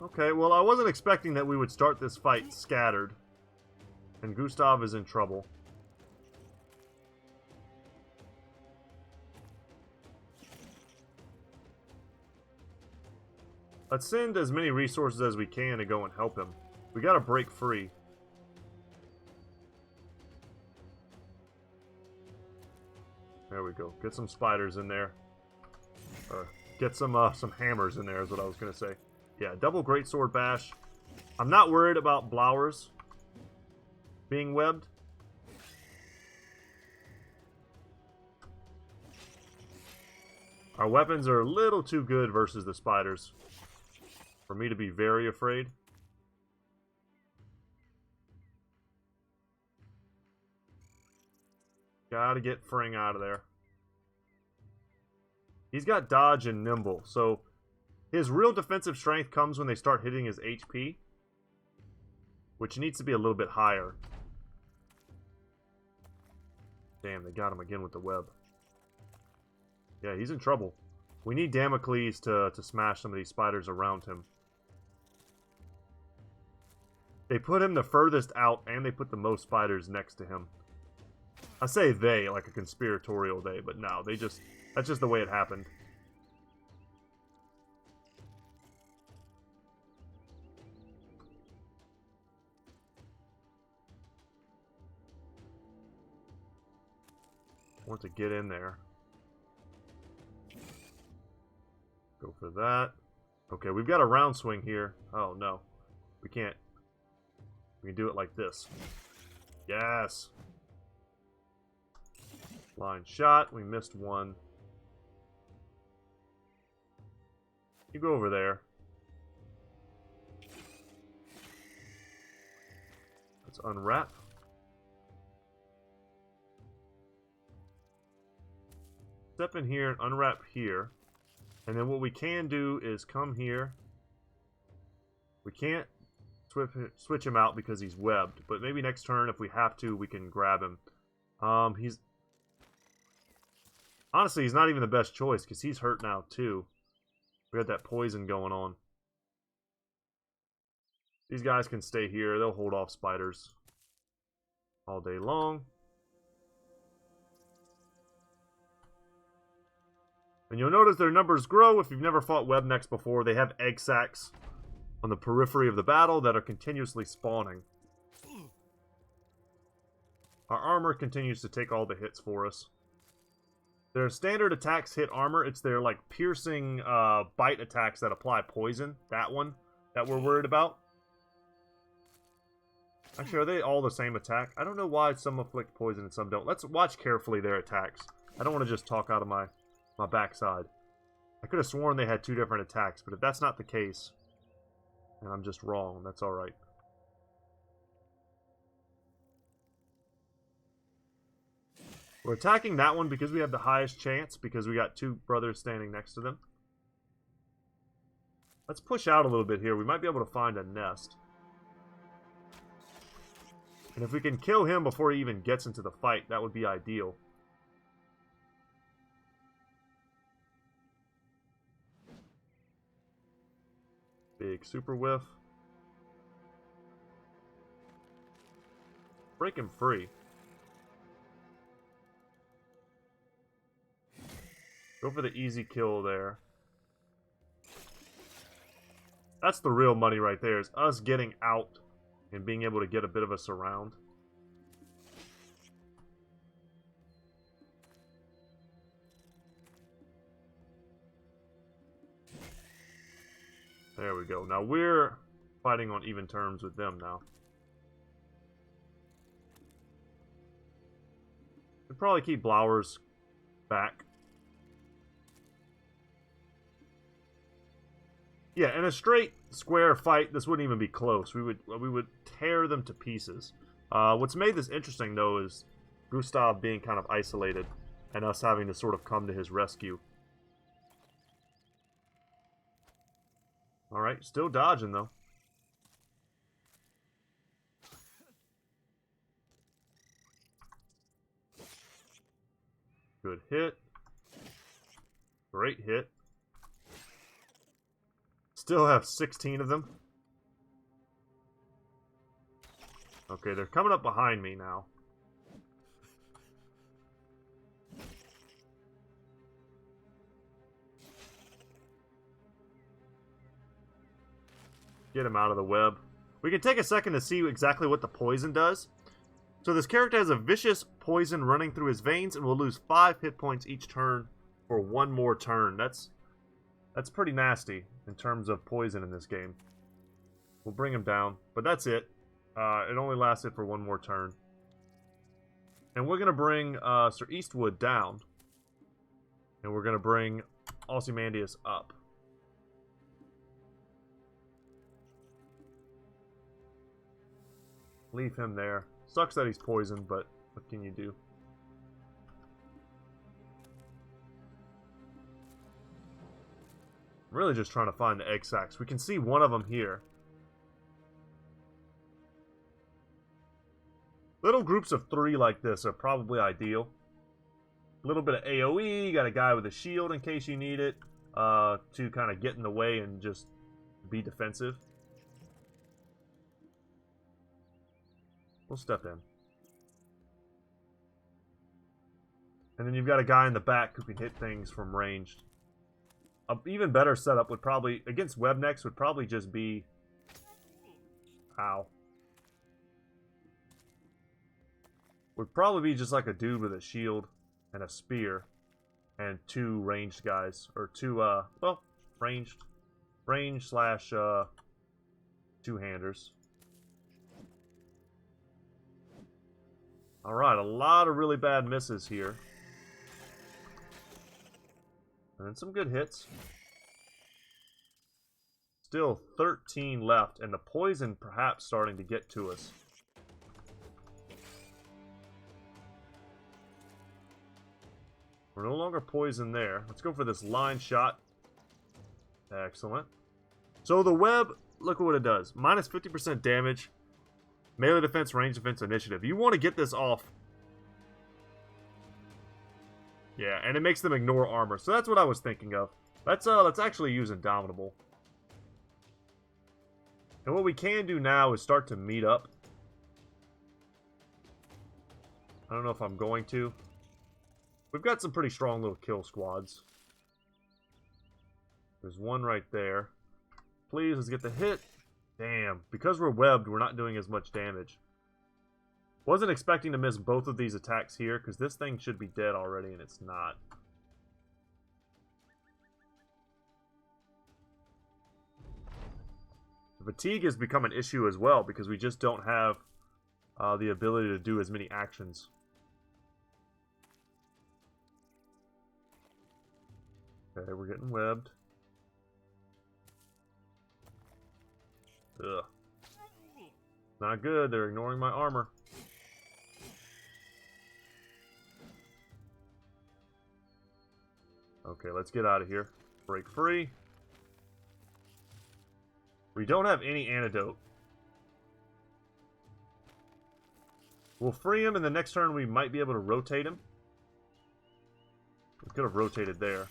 Okay, well, I wasn't expecting that we would start this fight scattered. And Gustav is in trouble. Let's send as many resources as we can to go and help him. We gotta break free. There we go. Get some spiders in there. Get some hammers in there is what I was gonna say. Yeah, double greatsword bash. I'm not worried about blowers being webbed. Our weapons are a little too good versus the spiders for me to be very afraid. Gotta get Fring out of there. He's got dodge and nimble, so his real defensive strength comes when they start hitting his HP, which needs to be a little bit higher. Damn, they got him again with the web. Yeah, he's in trouble. We need Damocles to smash some of these spiders around him. They put him the furthest out, and they put the most spiders next to him. I say they, like a conspiratorial they, but no, that's just the way it happened. Want to get in there. Go for that. Okay, we've got a round swing here. Oh, no. We can't. We can do it like this. Yes! Line shot. We missed one. You go over there. Let's unwrap. Step in here and unwrap here. And then what we can do is come here. We can't switch him out because he's webbed. But maybe next turn, if we have to, we can grab him. Honestly, he's not even the best choice because he's hurt now too. We got that poison going on. These guys can stay here. They'll hold off spiders all day long. And you'll notice their numbers grow if you've never fought Webnecks before. They have egg sacs on the periphery of the battle that are continuously spawning. Our armor continues to take all the hits for us. Their standard attacks hit armor. It's their like piercing bite attacks that apply poison. That one that we're worried about. Actually, are they all the same attack? I don't know why some afflict poison and some don't. Let's watch carefully their attacks. I don't want to just talk out of my backside. I could have sworn they had two different attacks, but if that's not the case, and I'm just wrong, that's alright. We're attacking that one because we have the highest chance, because we got two brothers standing next to them. Let's push out a little bit here. We might be able to find a nest. And if we can kill him before he even gets into the fight, that would be ideal. Big super whiff. Break him free. Go for the easy kill there. That's the real money right there, is us getting out and being able to get a bit of a surround. There we go. Now we're fighting on even terms with them now. We'd probably keep Blowers back. Yeah, in a straight square fight, this wouldn't even be close. We would tear them to pieces. What's made this interesting though is Gustav being kind of isolated and us having to sort of come to his rescue. Alright, still dodging though. Good hit. Great hit. Still have 16 of them. Okay, they're coming up behind me now. Get him out of the web. We can take a second to see exactly what the poison does. So this character has a vicious poison running through his veins and will lose 5 hit points each turn for one more turn. That's pretty nasty in terms of poison in this game. We'll bring him down, but that's it. It only lasted for one more turn. And we're going to bring Sir Eastwood down. And we're going to bring Ozymandias up. Leave him there. Sucks that he's poisoned, but what can you do? I'm really just trying to find the egg sacs. We can see one of them here. Little groups of 3 like this are probably ideal. A little bit of AoE, you got a guy with a shield in case you need it, to kind of get in the way and just be defensive. We'll step in. And then you've got a guy in the back who can hit things from ranged. An even better setup would probably, against webnecks, would probably just be... Ow. Would probably be just like a dude with a shield and a spear and 2 ranged guys. Or 2, well, ranged slash, 2-handers. Alright, a lot of really bad misses here. And then some good hits. Still 13 left, and the poison perhaps starting to get to us. We're no longer poisoned there. Let's go for this line shot. Excellent. So the web, look at what it does. Minus 50% damage. Melee defense, range defense, initiative. You want to get this off. Yeah, and it makes them ignore armor. So that's what I was thinking of. Let's actually use Indomitable. And what we can do now is start to meet up. I don't know if I'm going to. We've got some pretty strong little kill squads. There's one right there. Please, let's get the hit. Damn. Because we're webbed, we're not doing as much damage. Wasn't expecting to miss both of these attacks here, because this thing should be dead already, and it's not. The fatigue has become an issue as well, because we just don't have the ability to do as many actions. Okay, we're getting webbed. Ugh. Not good, they're ignoring my armor. Okay, let's get out of here. Break free. We don't have any antidote. We'll free him, and the next turn we might be able to rotate him. We could have rotated there.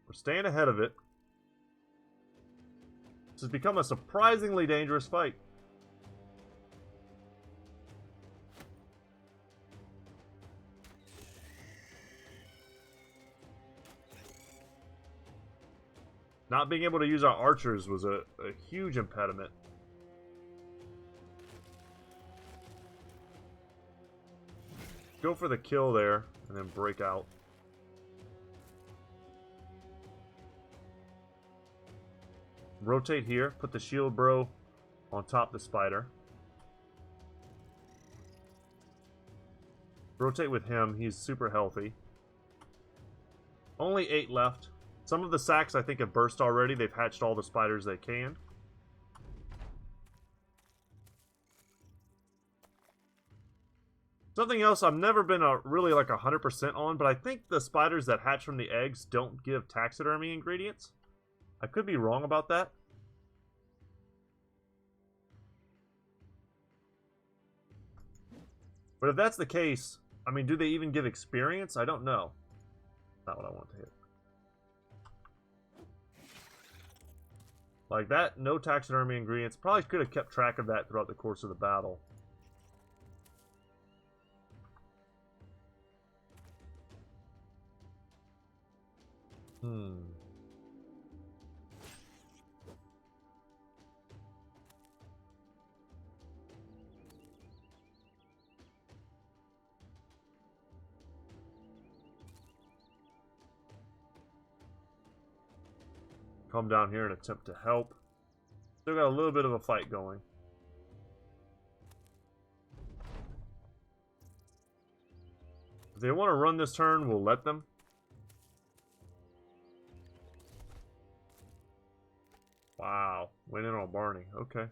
We're staying ahead of it. This has become a surprisingly dangerous fight. Not being able to use our archers was a huge impediment. Go for the kill there, and then break out. Rotate here, put the shield bro on top of the spider. Rotate with him, he's super healthy. Only 8 left. Some of the sacks I think have burst already. They've hatched all the spiders they can. Something else I've never been really like 100% on, but I think the spiders that hatch from the eggs don't give taxidermy ingredients. I could be wrong about that. But if that's the case, I mean, do they even give experience? I don't know. Not what I want to hit. Like that, no taxidermy ingredients. Probably could have kept track of that throughout the course of the battle. Come down here and attempt to help. Still got a little bit of a fight going. If they want to run this turn, we'll let them. Wow. Went in on Barney. Okay.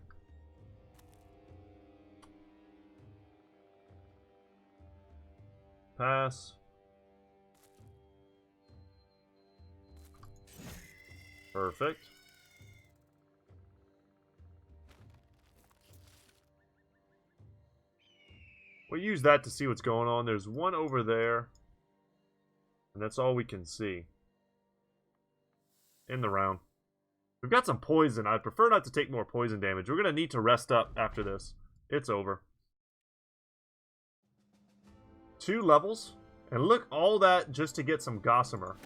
Pass. Perfect. We'll use that to see what's going on. There's one over there. And that's all we can see. In the round. We've got some poison. I'd prefer not to take more poison damage. We're going to need to rest up after this. It's over. 2 levels. And look, all that just to get some Gossamer.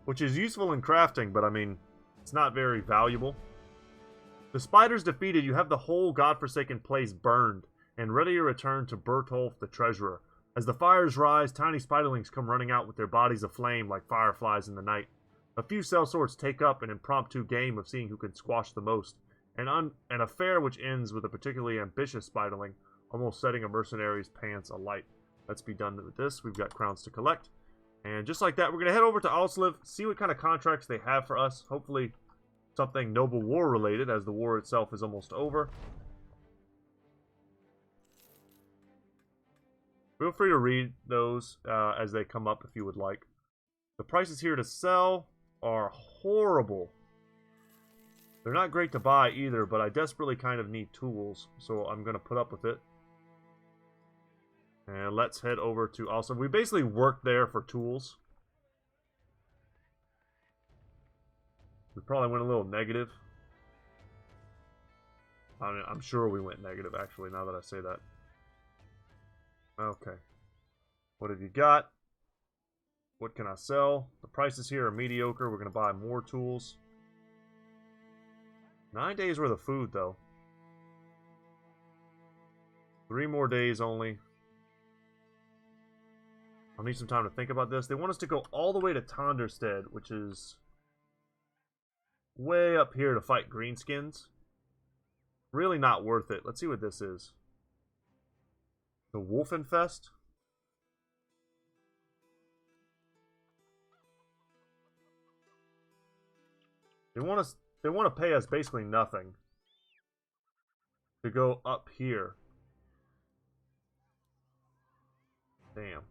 Which is useful in crafting, but I mean, it's not very valuable. The spiders defeated, you have the whole godforsaken place burned, and ready to return to Bertolf the Treasurer. As the fires rise, tiny spiderlings come running out with their bodies aflame like fireflies in the night. A few sellswords take up an impromptu game of seeing who can squash the most, an affair which ends with a particularly ambitious spiderling almost setting a mercenary's pants alight. Let's be done with this. We've got crowns to collect. And just like that, we're going to head over to Alsliv, see what kind of contracts they have for us. Hopefully something Noble War related, as the war itself is almost over. Feel free to read those as they come up if you would like. The prices here to sell are horrible. They're not great to buy either, but I desperately kind of need tools, so I'm going to put up with it. And let's head over to also. We basically worked there for tools. We probably went a little negative. I mean, I'm sure we went negative, actually, now that I say that. Okay. What have you got? What can I sell? The prices here are mediocre. We're going to buy more tools. 9 days worth of food, though. 3 more days only. I'll need some time to think about this. They want us to go all the way to Tonderstead, which is way up here to fight greenskins. Really not worth it. Let's see what this is. The Wolfenfest? They want to pay us basically nothing to go up here. Damn.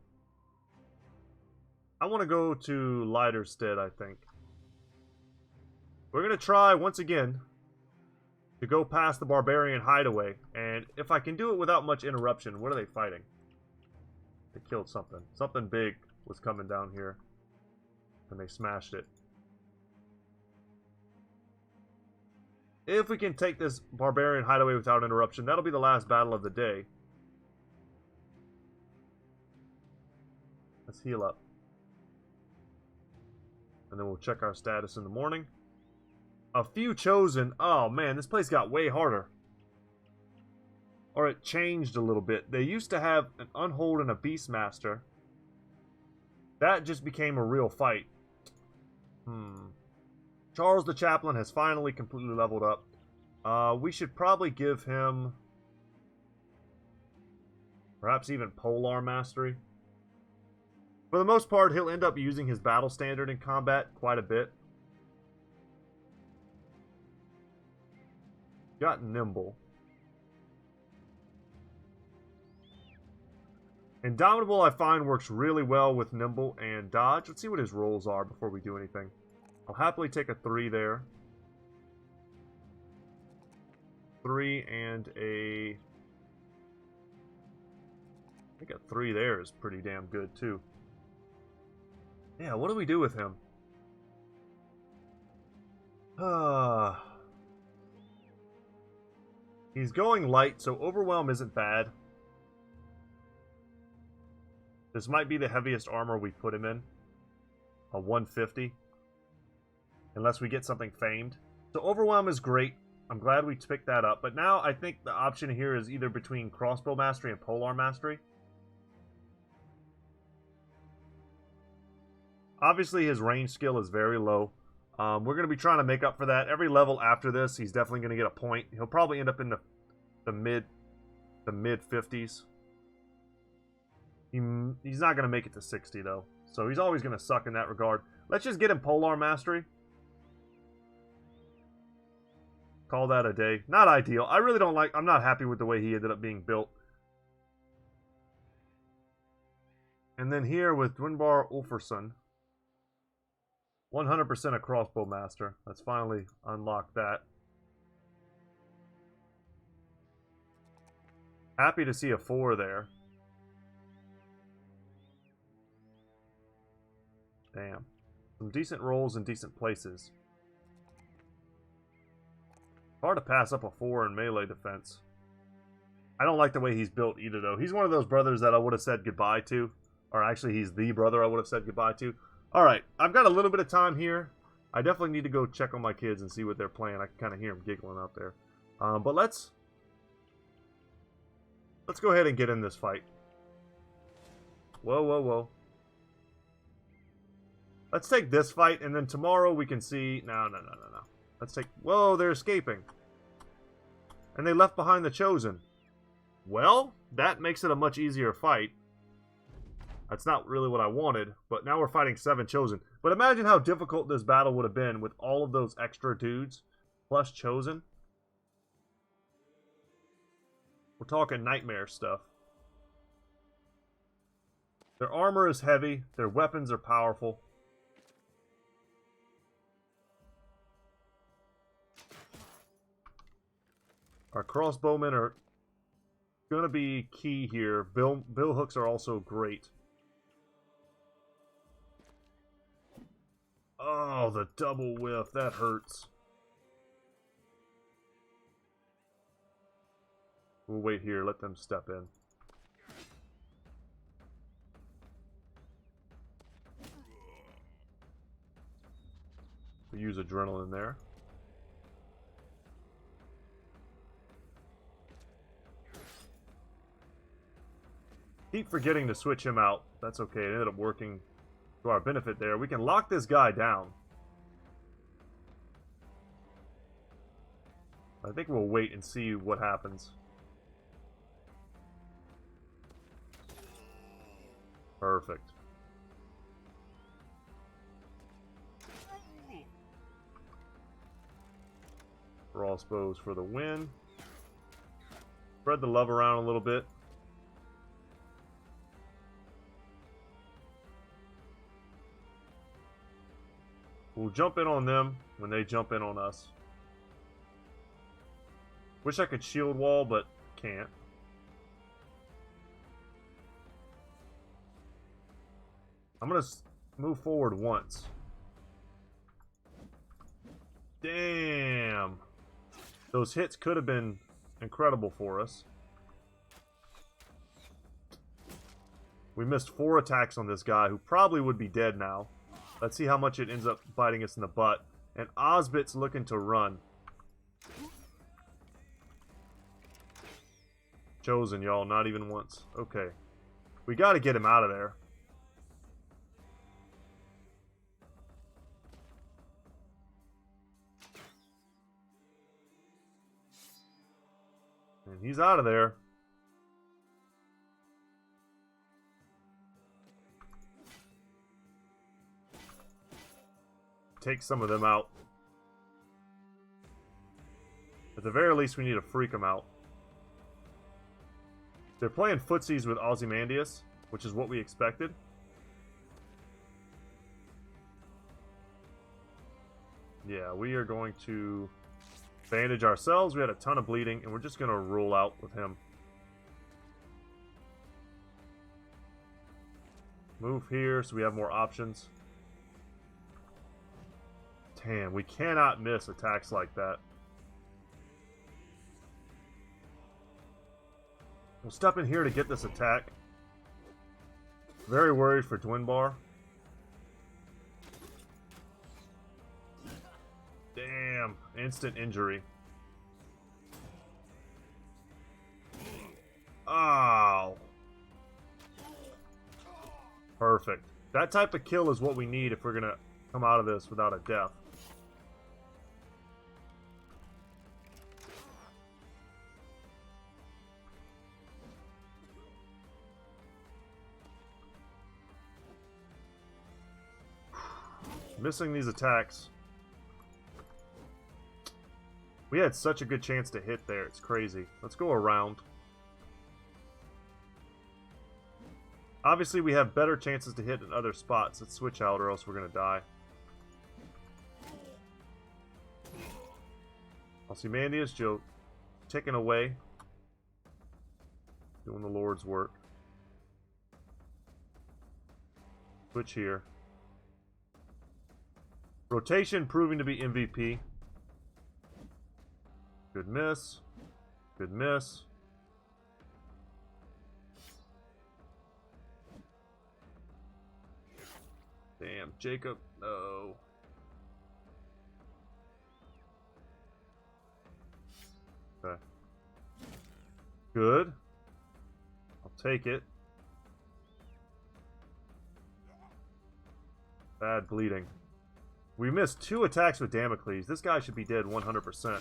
I want to go to Leiterstead, I think. We're going to try, once again, to go past the Barbarian Hideaway. And if I can do it without much interruption, what are they fighting? They killed something. Something big was coming down here. And they smashed it. If we can take this Barbarian Hideaway without interruption, that'll be the last battle of the day. Let's heal up. And then we'll check our status in the morning. A few chosen. Oh man, this place got way harder. Or it changed a little bit. They used to have an Unhold and a Beastmaster. That just became a real fight. Charles the Chaplain has finally completely leveled up. We should probably give him perhaps even Polar Mastery. For the most part, he'll end up using his battle standard in combat quite a bit. Got Nimble. Indomitable, I find, works really well with Nimble and Dodge. Let's see what his rolls are before we do anything. I'll happily take a 3 there. 3 and a... I think a 3 there is pretty damn good, too. Yeah, what do we do with him? He's going light, so Overwhelm isn't bad. This might be the heaviest armor we put him in. A 150. Unless we get something famed. So Overwhelm is great. I'm glad we picked that up. But now I think the option here is either between Crossbow Mastery and Polar Mastery. Obviously, his range skill is very low. We're going to be trying to make up for that. Every level after this, he's definitely going to get a point. He'll probably end up in the mid 50s. He's not going to make it to 60, though. So he's always going to suck in that regard. Let's just get him Polar Mastery. Call that a day. Not ideal. I really don't like... I'm not happy with the way he ended up being built. And then here with Dwinbar Ulferson. 100% a Crossbow Master. Let's finally unlock that. Happy to see a 4 there. Damn. Some decent rolls in decent places. Hard to pass up a 4 in melee defense. I don't like the way he's built either, though. He's one of those brothers that I would have said goodbye to. Or actually, he's the brother I would have said goodbye to. Alright, I've got a little bit of time here. I definitely need to go check on my kids and see what they're playing. I can kind of hear them giggling out there. But let's go ahead and get in this fight. Whoa, whoa, whoa. Let's take this fight, and then tomorrow we can see... No. Let's take... Whoa, they're escaping. And they left behind the Chosen. Well, that makes it a much easier fight. That's not really what I wanted, but now we're fighting 7 Chosen. But imagine how difficult this battle would have been with all of those extra dudes, plus Chosen. We're talking nightmare stuff. Their armor is heavy, their weapons are powerful. Our crossbowmen are going to be key here. Bill hooks are also great. Oh, the double whiff. That hurts. We'll wait here. Let them step in. We use adrenaline there. Keep forgetting to switch him out. That's okay. It ended up working to our benefit there. We can lock this guy down. I think we'll wait and see what happens. Perfect. Crossbows for the win. Spread the love around a little bit. We'll jump in on them when they jump in on us. Wish I could shield wall, but can't. I'm going to move forward once. Damn. Those hits could have been incredible for us. We missed 4 attacks on this guy, who probably would be dead now. Let's see how much it ends up biting us in the butt. And Ozbit's looking to run. Chosen, y'all. Not even once. Okay. We got to get him out of there. And he's out of there. Take some of them out. At the very least, we need to freak them out. They're playing footsies with Ozymandias, which is what we expected. Yeah, we are going to bandage ourselves. We had a ton of bleeding, and we're just going to roll out with him. Move here so we have more options. Damn, we cannot miss attacks like that. We'll step in here to get this attack. Very worried for Dwinbar. Damn, instant injury. Oh. Perfect. That type of kill is what we need if we're going to come out of this without a death. Missing these attacks. We had such a good chance to hit there. It's crazy. Let's go around. Obviously, we have better chances to hit in other spots. Let's switch out or else we're going to die. Ozymandias joke. Ticking away. Doing the Lord's work. Switch here. Rotation proving to be MVP. Good miss. Good miss. Damn, Jacob. No. Okay. Good. I'll take it. Bad bleeding. We missed 2 attacks with Damocles. This guy should be dead 100%.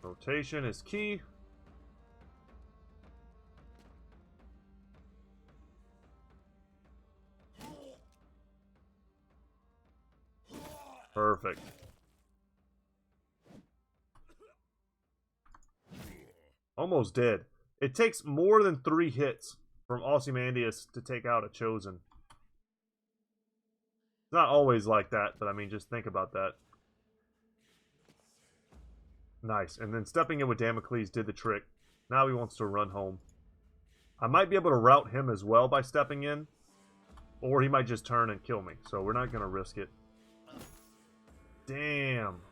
Rotation is key. Perfect. Almost dead. It takes more than 3 hits from Ozymandias to take out a Chosen. It's not always like that, but I mean, just think about that. Nice. And then stepping in with Damocles did the trick. Now he wants to run home. I might be able to rout him as well by stepping in. Or he might just turn and kill me. So we're not going to risk it. Damn.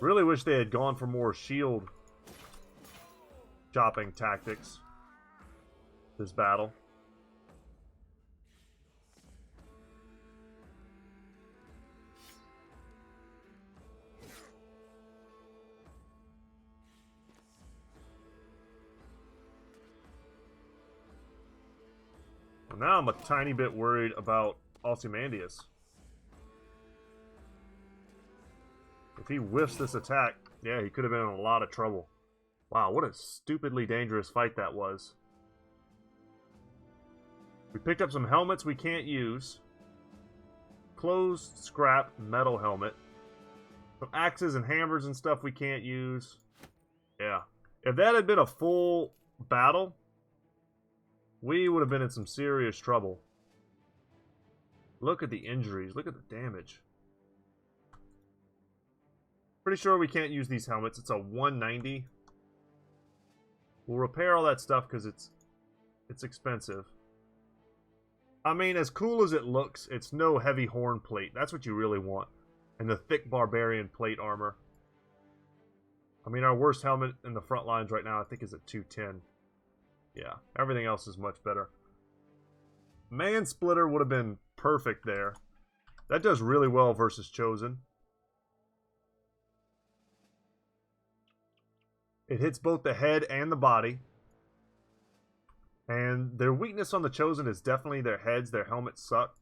Really wish they had gone for more shield chopping tactics this battle. Well, now I'm a tiny bit worried about Ozymandias. If he whiffs this attack, yeah, he could have been in a lot of trouble. Wow, what a stupidly dangerous fight that was. We picked up some helmets we can't use. Closed, scrap, metal helmet. Some axes and hammers and stuff we can't use. Yeah. If that had been a full battle, we would have been in some serious trouble. Look at the injuries. Look at the damage. Pretty sure we can't use these helmets. It's a 190. We'll repair all that stuff because it's expensive. I mean, as cool as it looks, it's no heavy horn plate. That's what you really want. And the thick barbarian plate armor. I mean, our worst helmet in the front lines right now, I think, is at 210. Yeah, everything else is much better. Man Splitter would have been perfect there. That does really well versus Chosen. It hits both the head and the body. And their weakness on the Chosen is definitely their heads. Their helmets suck.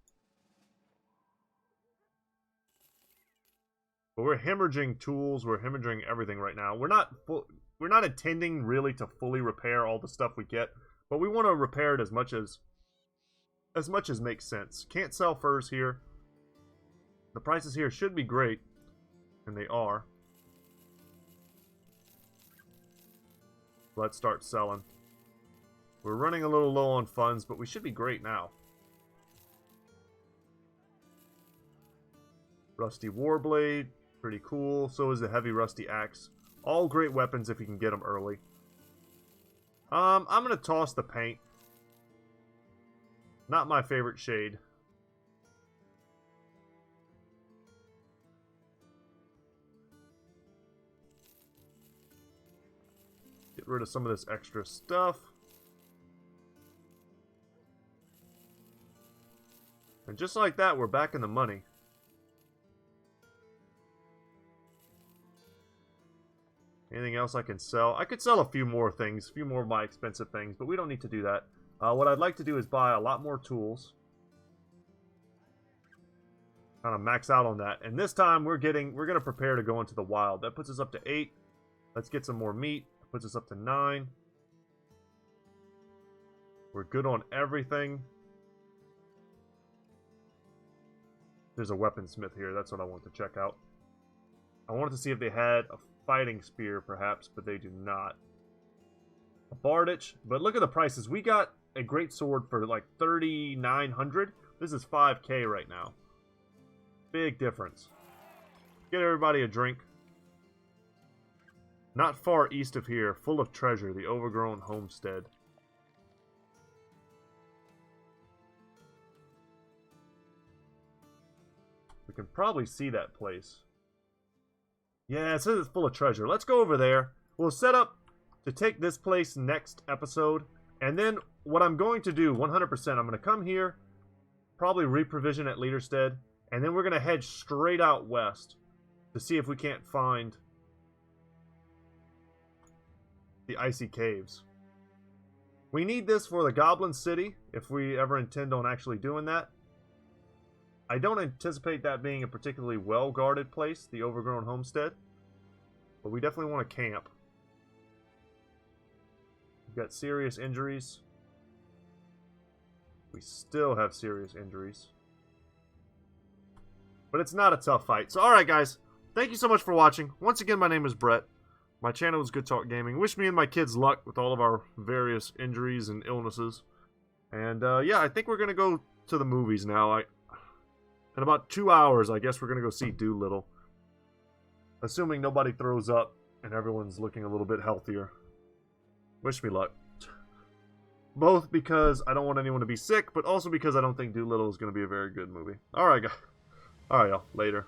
But we're hemorrhaging tools. We're hemorrhaging everything right now. We're not intending really to fully repair all the stuff we get, but we want to repair it as much as makes sense. Can't sell furs here. The prices here should be great, and they are. Let's start selling. We're running a little low on funds, but we should be great now. Rusty Warblade, pretty cool. So is the Heavy Rusty Axe. All great weapons if you can get them early. I'm going to toss the paint. Not my favorite shade. Get rid of some of this extra stuff. And just like that, we're back in the money. Anything else I can sell? I could sell a few more things, a few more of my expensive things, but we don't need to do that. What I'd like to do is buy a lot more tools. kind of max out on that. And this time we're going to prepare to go into the wild. That puts us up to 8. Let's get some more meat. That puts us up to 9. We're good on everything. There's a weaponsmith here. That's what I want to check out. I wanted to see if they had a fighting spear, perhaps, but they do not. A bardage, but look at the prices. We got a great sword for like 3,900. This is 5K right now. Big difference. Get everybody a drink. Not far east of here, full of treasure, the overgrown homestead. We can probably see that place. Yeah, it says it's full of treasure. Let's go over there. We'll set up to take this place next episode. And then what I'm going to do, 100%, I'm going to come here, probably reprovision at Leaderstead, and then we're going to head straight out west to see if we can't find the icy caves. We need this for the Goblin City, if we ever intend on actually doing that. I don't anticipate that being a particularly well-guarded place, the overgrown homestead. But we definitely want to camp. We've got serious injuries. We still have serious injuries. But it's not a tough fight. So, alright guys, thank you so much for watching. Once again, my name is Brett. My channel is Goodtalk Gaming. Wish me and my kids luck with all of our various injuries and illnesses. And, yeah, I think we're going to go to the movies now. In about 2 hours, I guess we're going to go see Doolittle. Assuming nobody throws up and everyone's looking a little bit healthier. Wish me luck. Both because I don't want anyone to be sick, but also because I don't think Doolittle is going to be a very good movie. Alright, guys. Alright, y'all. Later.